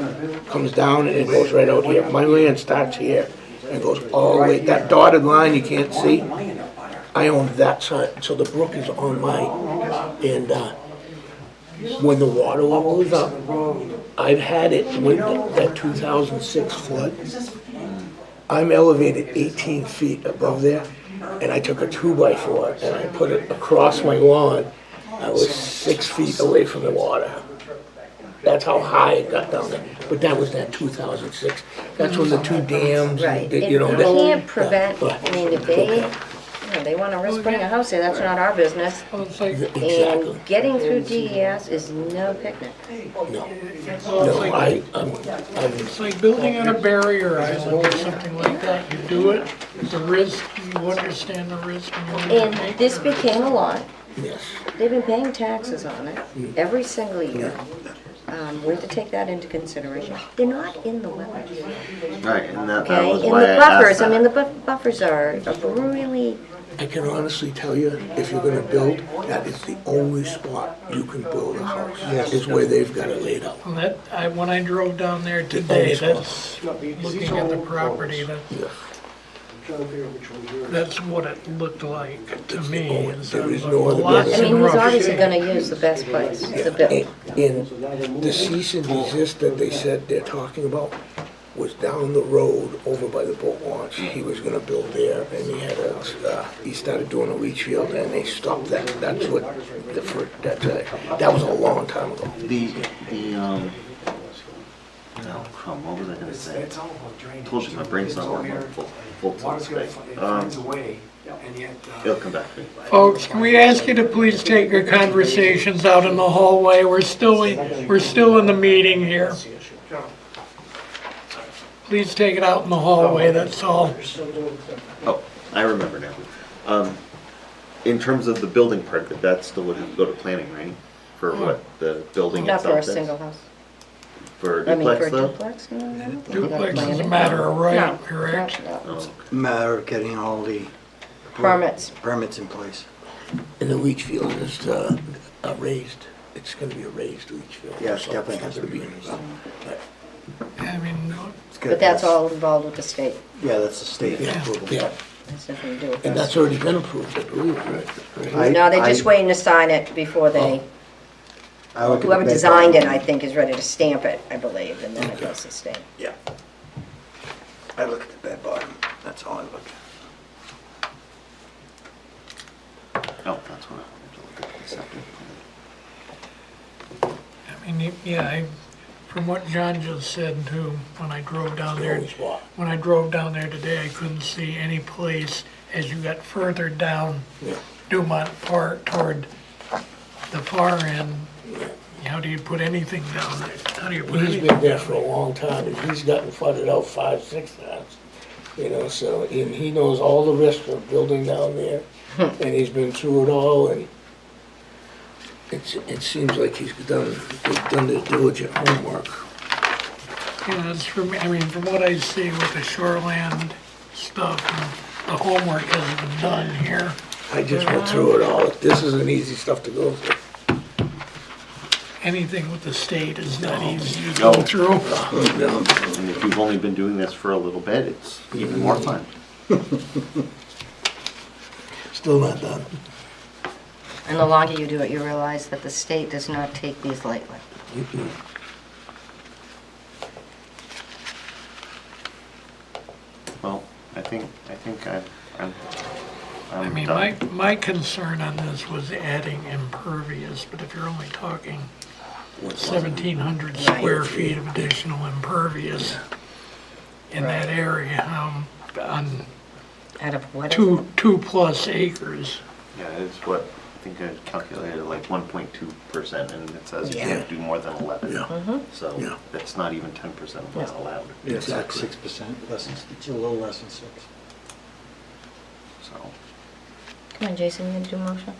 comes down and it goes right out here. My land starts here and goes all the way, that dotted line you can't see, I own that side, so the brook is on mine. And when the water level is up, I've had it with that 2006 flood. I'm elevated 18 feet above there, and I took a 2x4 and I put it across my lawn. I was 6 feet away from the water. That's how high it got down there. But that was that 2006. That's when the two dams, Right. you know. It that- can't prevent, yeah, I mean, if they want to risk putting a house there, that's not our business. Well, it's like, Exactly. And getting through DES is no picnic. No, no, I'm it's like building on a barrier island or something like that. You do it, the risk, you understand the risk. And you And this became a lot. yes. They've been paying taxes on it every single year. We have to take that into consideration. They're not in the wetlands, Right, and that okay? was In why the I buffers, asked I mean, the that. buffers are really, I can honestly tell you, if you're gonna build, that is the only spot you can build a house. Is where they've got it laid out. Well, when I drove down there today, that's, looking at the property, that's what it looked like to me. Is There is that no other lots I and mean, he's rough obviously shape. gonna use the best place to build. And the cease and desist that they said they're talking about was down the road over by the boat launch. He was gonna build there and he had he started doing a leach field and they stopped that. That's what, that was a long time ago. No, crumb, what was I gonna say? Told you, my brain's not working full time today. It'll come back to me. Folks, can we ask you to please take your conversations out in the hallway? We're still in the meeting here. Please take it out in the hallway, that's all. Oh, I remember now. In terms of the building part, but that still would go to planning, right? For what, the building Not for itself a is? single house. For I mean, for duplex a though? duplex, no. Duplex is a matter of right, No, correct? no. Oh, Matter of getting all the Permits. permits in place. And the leach field is raised. It's gonna be a raised leach field. Yes, So definitely it's has to gonna be. I mean, It's good. But that's all involved with the state. Yeah, that's a state Yeah, approval. yeah. That's nothing to do with And us. that's already been approved, I believe, right? No, they're just waiting to sign it before they, I look at the whoever bed designed it, bottom. I think, is ready to stamp it, I believe, and then it goes to state. Yeah. I look at the bed bottom, that's all I look at. Oh, that's what I have to look at the septic. from what John just said too, when I drove down The there, only spot. when I drove down there today, I couldn't see any place as you got further down Yeah. Dumont Park toward the far end. How do you put anything down there? How do you put He's anything been there down for a long time, and he's gotten flooded out 5, 6 times. You know, so, and he knows all the risks of building down there, and he's been through it all, and it seems like he's done the diligent homework. Yeah, that's from, I mean, from what I see with the shoreland stuff, and the homework has been done here. I just went through it all. This isn't easy stuff to go through. Anything with the state is not easy to No. go through. And if you've only been doing this for a little bit, it's even more fun. Still not done. And the longer you do it, you realize that the state does not take these lightly. Well, I think I'm I mean, done. my concern on this was adding impervious, but if you're only talking 1,700 square feet of additional impervious in that area, on Out of what is it? two plus acres. Yeah, it's what, I think I calculated like 1.2%, and it says you Yeah. can't do more than 11. Yeah. So Yeah. that's not even 10% of what's allowed, It's like Exactly. 6%, less than, it's a little less than 6. so. Come on, Jason, you gonna do a motion?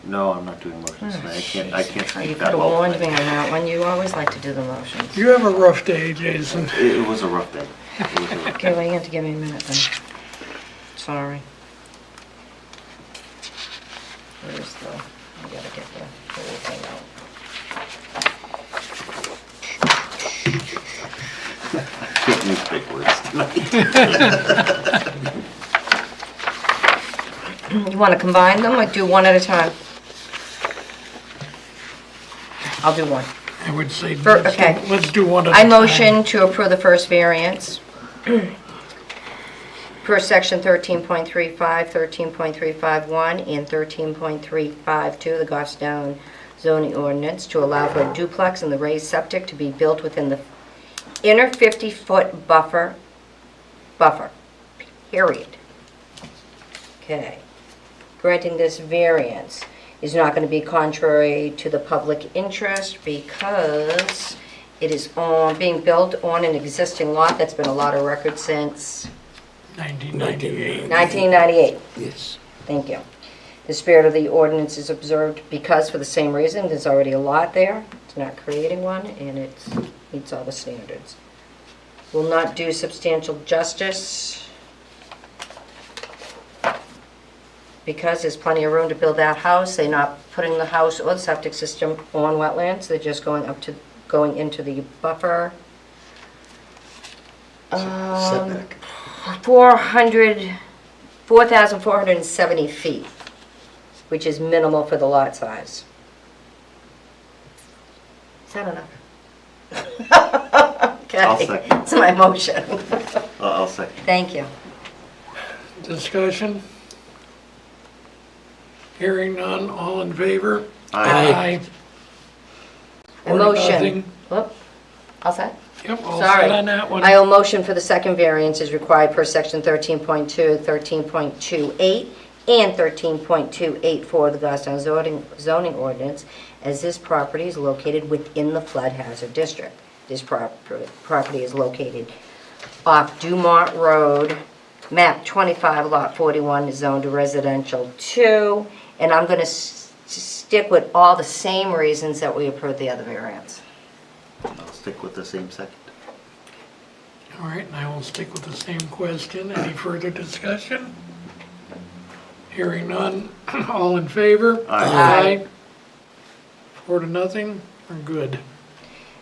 No, I'm not doing motions tonight. I can't Oh, you speak could that have well warned me tonight. on that one. You always like to do the motions. You have a rough day, Jason. It was a rough day. It was a rough Okay, well, you have to give me a minute then. Sorry. Where's the, I gotta get the whole thing out. Can't use big words tonight. You wanna combine them or do one at a time? I'll do one. I would say, Okay. let's do one at a I time. motion to approve the first variance per section 13.35, 13.351, and 13.352, the Goffstown zoning ordinance, to allow for a duplex and the raised septic to be built within the inner 50-foot buffer, period. Okay. Granting this variance is not going to be contrary to the public interest because it is being built on an existing lot that's been a lot of record since 1998. 1998. Yes. Thank you. The spirit of the ordinance is observed because, for the same reason, there's already a lot there. It's not creating one, and it meets all the standards. Will not do substantial justice because there's plenty of room to build that house. They're not putting the house or the septic system on wetlands. They're just going into the buffer. Setback. 4,470 feet, which is minimal for the lot size. Is that enough? Okay. I'll second. It's my motion. I'll second. Thank you. Discussion? Hearing none, all in favor? Aye. A 4 to motion. nothing. Whoop. All set? Yep, all Sorry. set on that one. I owe motion for the second variance is required per section 13.2, 13.28, and 13.284 of the Goffstown zoning ordinance, as this property is located within the flood hazard district. This property is located off Dumont Road, map 25, lot 41, zoned to residential 2, and I'm going to stick with all the same reasons that we approved the other variance. I'll stick with the same second. All right, and I will stick with the same question. Any further discussion? Hearing none, all in favor? Aye. 4 to nothing, we're good.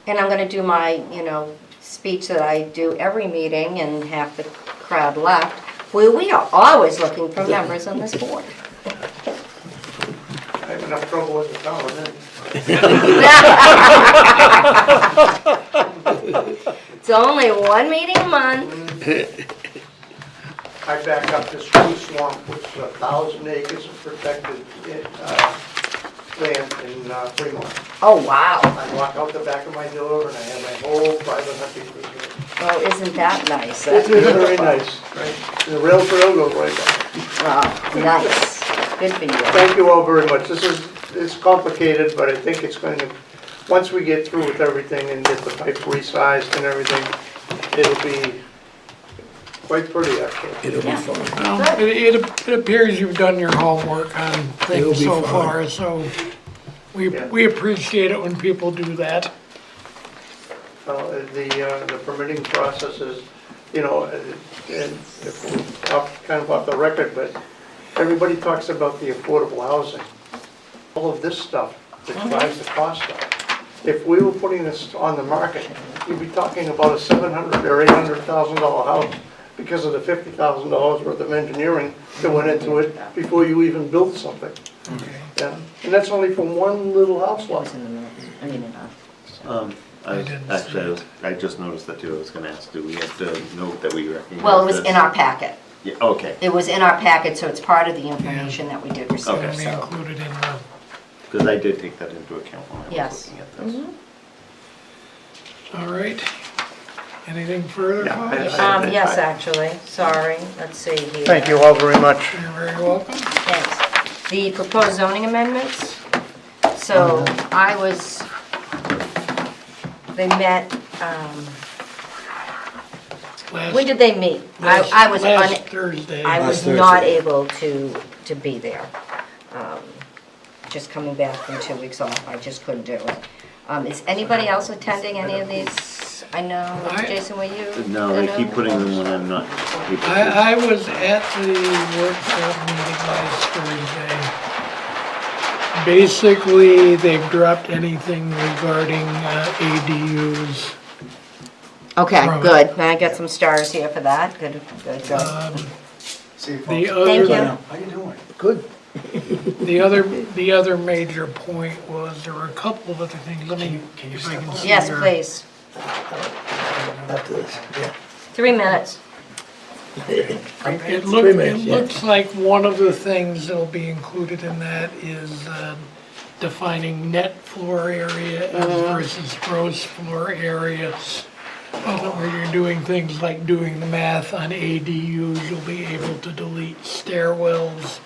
And I'm going to do my, speech that I do every meeting, and half the crowd left. Well, we are always looking for members on this board. I have enough trouble with the town, It's only one meeting a month. I back up this tree swamp, which is 1,000 acres of protected land in Fremont. Oh, wow. I walk out the back of my door and I have my whole private hunting cruise here. Oh, isn't that nice? It is very nice, right? The rail trail goes right down. Wow, nice. Good for you. Thank you all very much. It's complicated, but I think it's going to, once we get through with everything and get the pipe resized and everything, it'll be quite pretty, actually. It'll be fun. Well, it appears you've done your homework on It'll things be so fine. far, so we appreciate it when people do that. The permitting process is, you know, and if we're kind of off the record, but everybody talks about the affordable housing. All of this stuff that drives the cost up. If we were putting this on the market, you'd be talking about a $700,000 or $800,000 house because of the $50,000 worth of engineering that went into it before you even build something. Okay. Yeah. And that's only from one little house lot. I just noticed that too. I was gonna ask, do we have to note that we recognize Well, it was this? in our packet. Yeah, okay, It was in our packet, so it's part of the information that we did receive, Okay. It'll be so. included in the, because I did take that into account when I was Yes. looking at this. all right. Anything further, Yeah, folks? Yes, actually, sorry, let's see here. Thank you all very much. You're very welcome. Thanks. The proposed zoning amendments, so I was, they met, when did they meet? I was Last Thursday. I was Last not Thursday. able to be there. Just coming back from 2 weeks off, I just couldn't do it. Is anybody else attending any of these? I know, Jason, were you? No, they keep putting them when I'm not able to. I was at the workshop meeting last Thursday. Basically, they've dropped anything regarding ADUs. Okay, From- good. I got some stars here for that. Good, good, good. See you, folks. The Thank other, you. How you doing? Good. the other major point was there were a couple of other things. Let me, if I can see Yes, your- please. After this, yeah. 3 minutes. It Three minutes, yeah. looks like one of the things that'll be included in that is defining net floor area versus gross floor area. Where you're doing things like doing the math on ADUs, you'll be able to delete stairwells,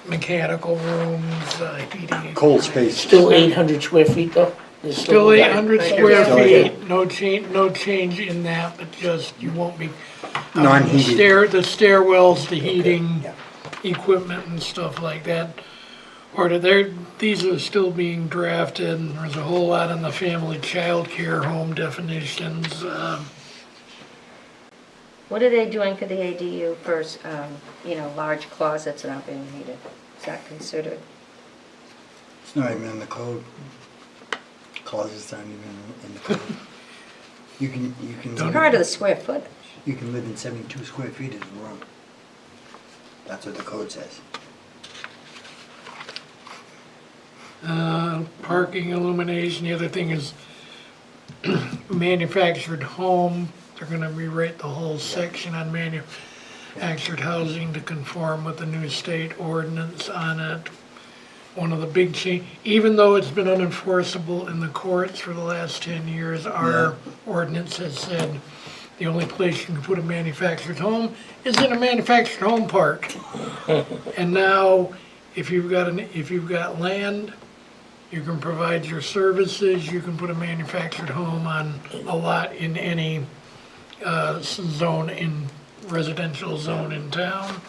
mechanical rooms, heating. Cold space. Still 800 square feet though? There's Still 800 square Still, yeah. feet, no change in that, but just you won't be. Non-heated. The stairwells, the heating, equipment and stuff like that. These are still being drafted, and there's a whole lot on the family child care home definitions. What are they doing for the ADU for, large closets that aren't being heated? Is that considered? It's not even in the code. Closets aren't even in the code. You can Part of the square foot. you can live in 72 square feet as a room. That's what the code says. Parking, illumination, the other thing is manufactured home. They're gonna rewrite the whole section on manufactured housing to conform with the new state ordinance on it. One of the big even though it's been unenforceable in the courts for the last 10 years, our ordinance has said the only place you can put a manufactured home is in a manufactured home park. And now, if you've got land, you can provide your services, you can put a manufactured home on a lot in any residential zone in town.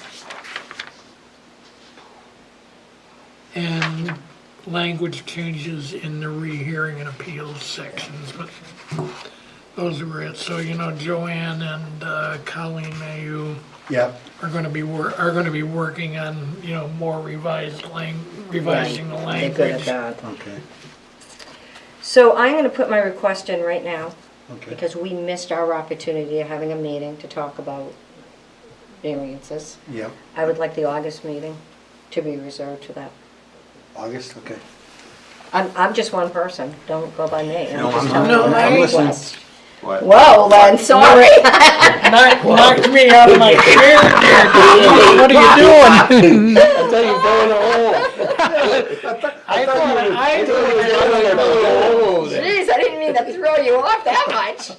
And language changes in the rehearing and appeals sections, but those were it. So, Joanne and Colleen Mayu Yep. are gonna be working on, more revising the They're language. good at that. Okay. So I'm going to put my request in right now, Okay. because we missed our opportunity of having a meeting to talk about variances. Yep. I would like the August meeting to be reserved to that. August. Okay. I'm just one person, don't go by me. No, just I'm telling not. you my I'm request. What? Whoa, Len, sorry. Knocked me out of my chair there. What are you doing? I thought you fell in a hole. I thought Jeez, I didn't mean to throw you off that much.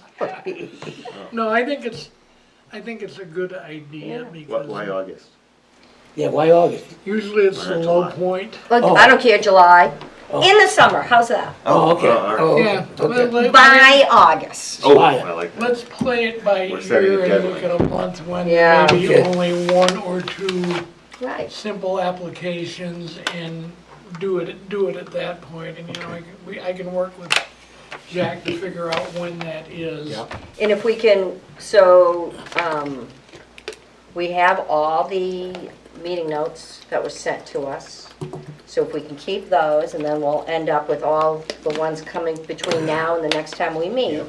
No, I think it's a good idea because Why August? Yeah, why August? usually it's the Or low July. point. Look, Oh. I don't care, July. In the summer, how's that? Oh, okay. all right. Oh, Yeah. okay. By August. Oh, July. I like that. Let's play it by We're setting a ear and look at deadline. a month when Yeah. maybe Okay. only one or two Right. simple applications and do it at that point. And, you know, I can work with Jack to figure out when that is. Yep. And if we can, we have all the meeting notes that were sent to us. So if we can keep those, and then we'll end up with all the ones coming between now and the next time we meet.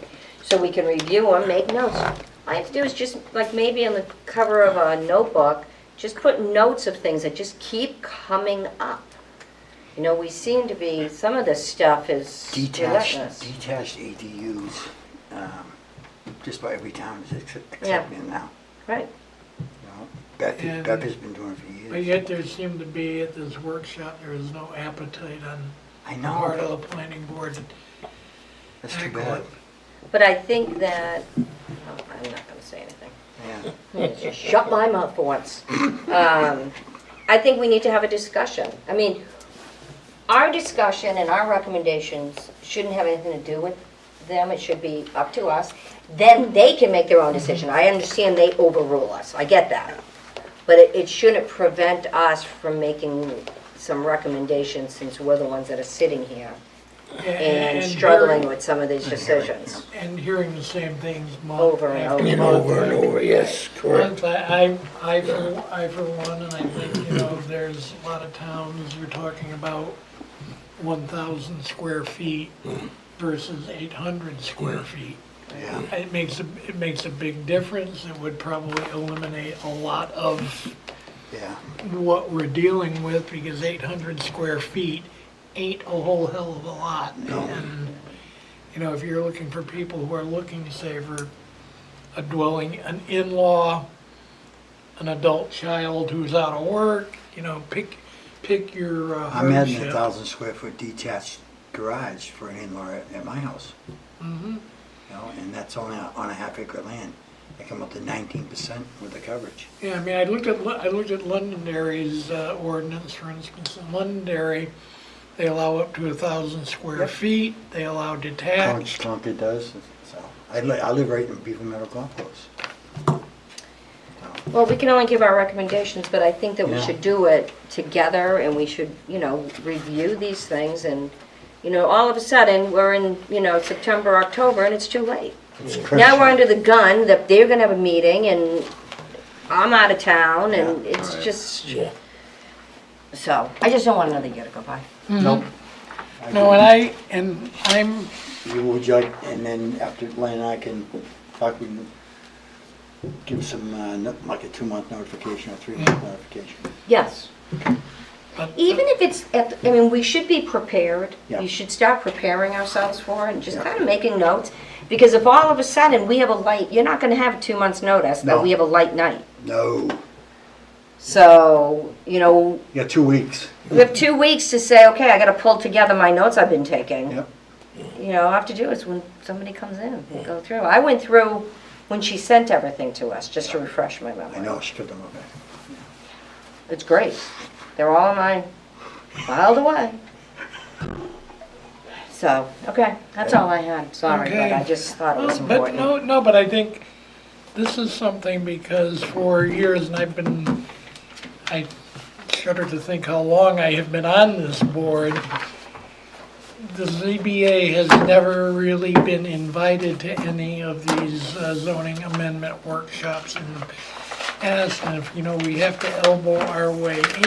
So we can review them, make notes. All I have to do is just, like maybe on the cover of a notebook, just put notes of things that just keep coming up. You know, we seem to be, some of this stuff is relentless. Detached ADUs, just about every town is except Yeah. me now. Right. You know, Beth And- has been doing it for But years. yet there seemed to be, at this workshop, there was no appetite on I the part know, of the planning board. that's too tackle bad. it. But I think that, oh, I'm not gonna say anything. Yeah. Just shut my mouth for once. I think we need to have a discussion. I mean, our discussion and our recommendations shouldn't have anything to do with them. It should be up to us. Then they can make their own decision. I understand they overrule us. I get that. But it shouldn't prevent us from making some recommendations since we're the ones that are sitting here and struggling with some of these decisions And hearing the same things month over and after over. And month. over and over, yes, correct. I for one, and I think, you know, there's a lot of towns who are talking about 1,000 square feet versus 800 square feet. Yeah. It makes a big difference. It would probably eliminate a lot of Yeah. what we're dealing with because 800 square feet ain't a whole hell of a lot. And, you know, if you're looking for people who are looking, say, for a dwelling, an in-law, an adult child who's out of work, you know, pick your I'm adding hardship. 1,000 square foot detached garage for an in-law at my house. Mhm. You know, and that's only on a half acre land. I come up to 19% with the coverage. Yeah, I mean, I looked at Londonderry's ordinance, for instance. In Londonderry, they allow up to 1,000 square feet. They allow detached. Concord does, so. I live right in Beaver Meadow Golf Course. Well, we can only give our recommendations, but I think that we Yeah. should do it together and we should, you know, review these things and, you know, all of a sudden, we're in, you know, September, October, and it's too late. It's Now we're crunch under the gun that they're gonna have a meeting and I'm out of town and it's right. just, Yeah. so, I just don't want another year to go by. time. Nope. No, and I'm, You would like, and then after Lynn and I can talk, we can give some, like a 2-month notification or 3-month notification. Yes. but- Even if it's, I mean, we should be prepared. Yeah. We should start preparing ourselves for it and just kind of making notes. Because if all of a sudden we have a light, you're not gonna have 2 months' notice that No. we have a light night. No, So, you know, you got 2 weeks. we have 2 weeks to say, okay, I gotta pull together my notes I've been taking. Yep. You know, all I have to do is when somebody comes in, go through. I went through when she sent everything to us, just to refresh my memory. I know, she took them away. It's great. They're all in mine, filed away. So, okay, that's all I had, sorry, but I Okay. just thought it was Well, but important. but I think this is something because for years, and I shudder to think how long I have been on this board. The ZBA has never really been invited to any of these zoning amendment workshops in the past. And if, you know, we have to elbow our way in.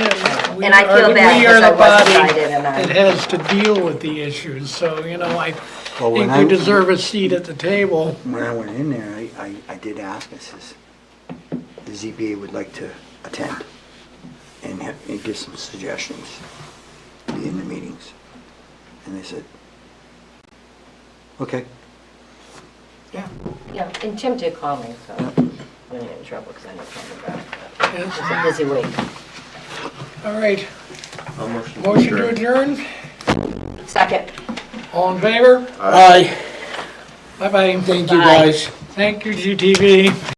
And I feel bad We are because I the was body invited and I- that has to deal with the issues. So, you know, I Well, when think we deserve a seat at the table. When I went in there, I did ask, I says, the ZBA would like to attend and give some suggestions, be in the meetings. And they said, okay. Yeah, and Tim did call me, so I'm in trouble because I didn't call him back. It was a busy week. All right, I'll motion motion to adjourn, Second. all in favor? Aye, Bye-bye. thank you Bye. guys. Thank you, GTV.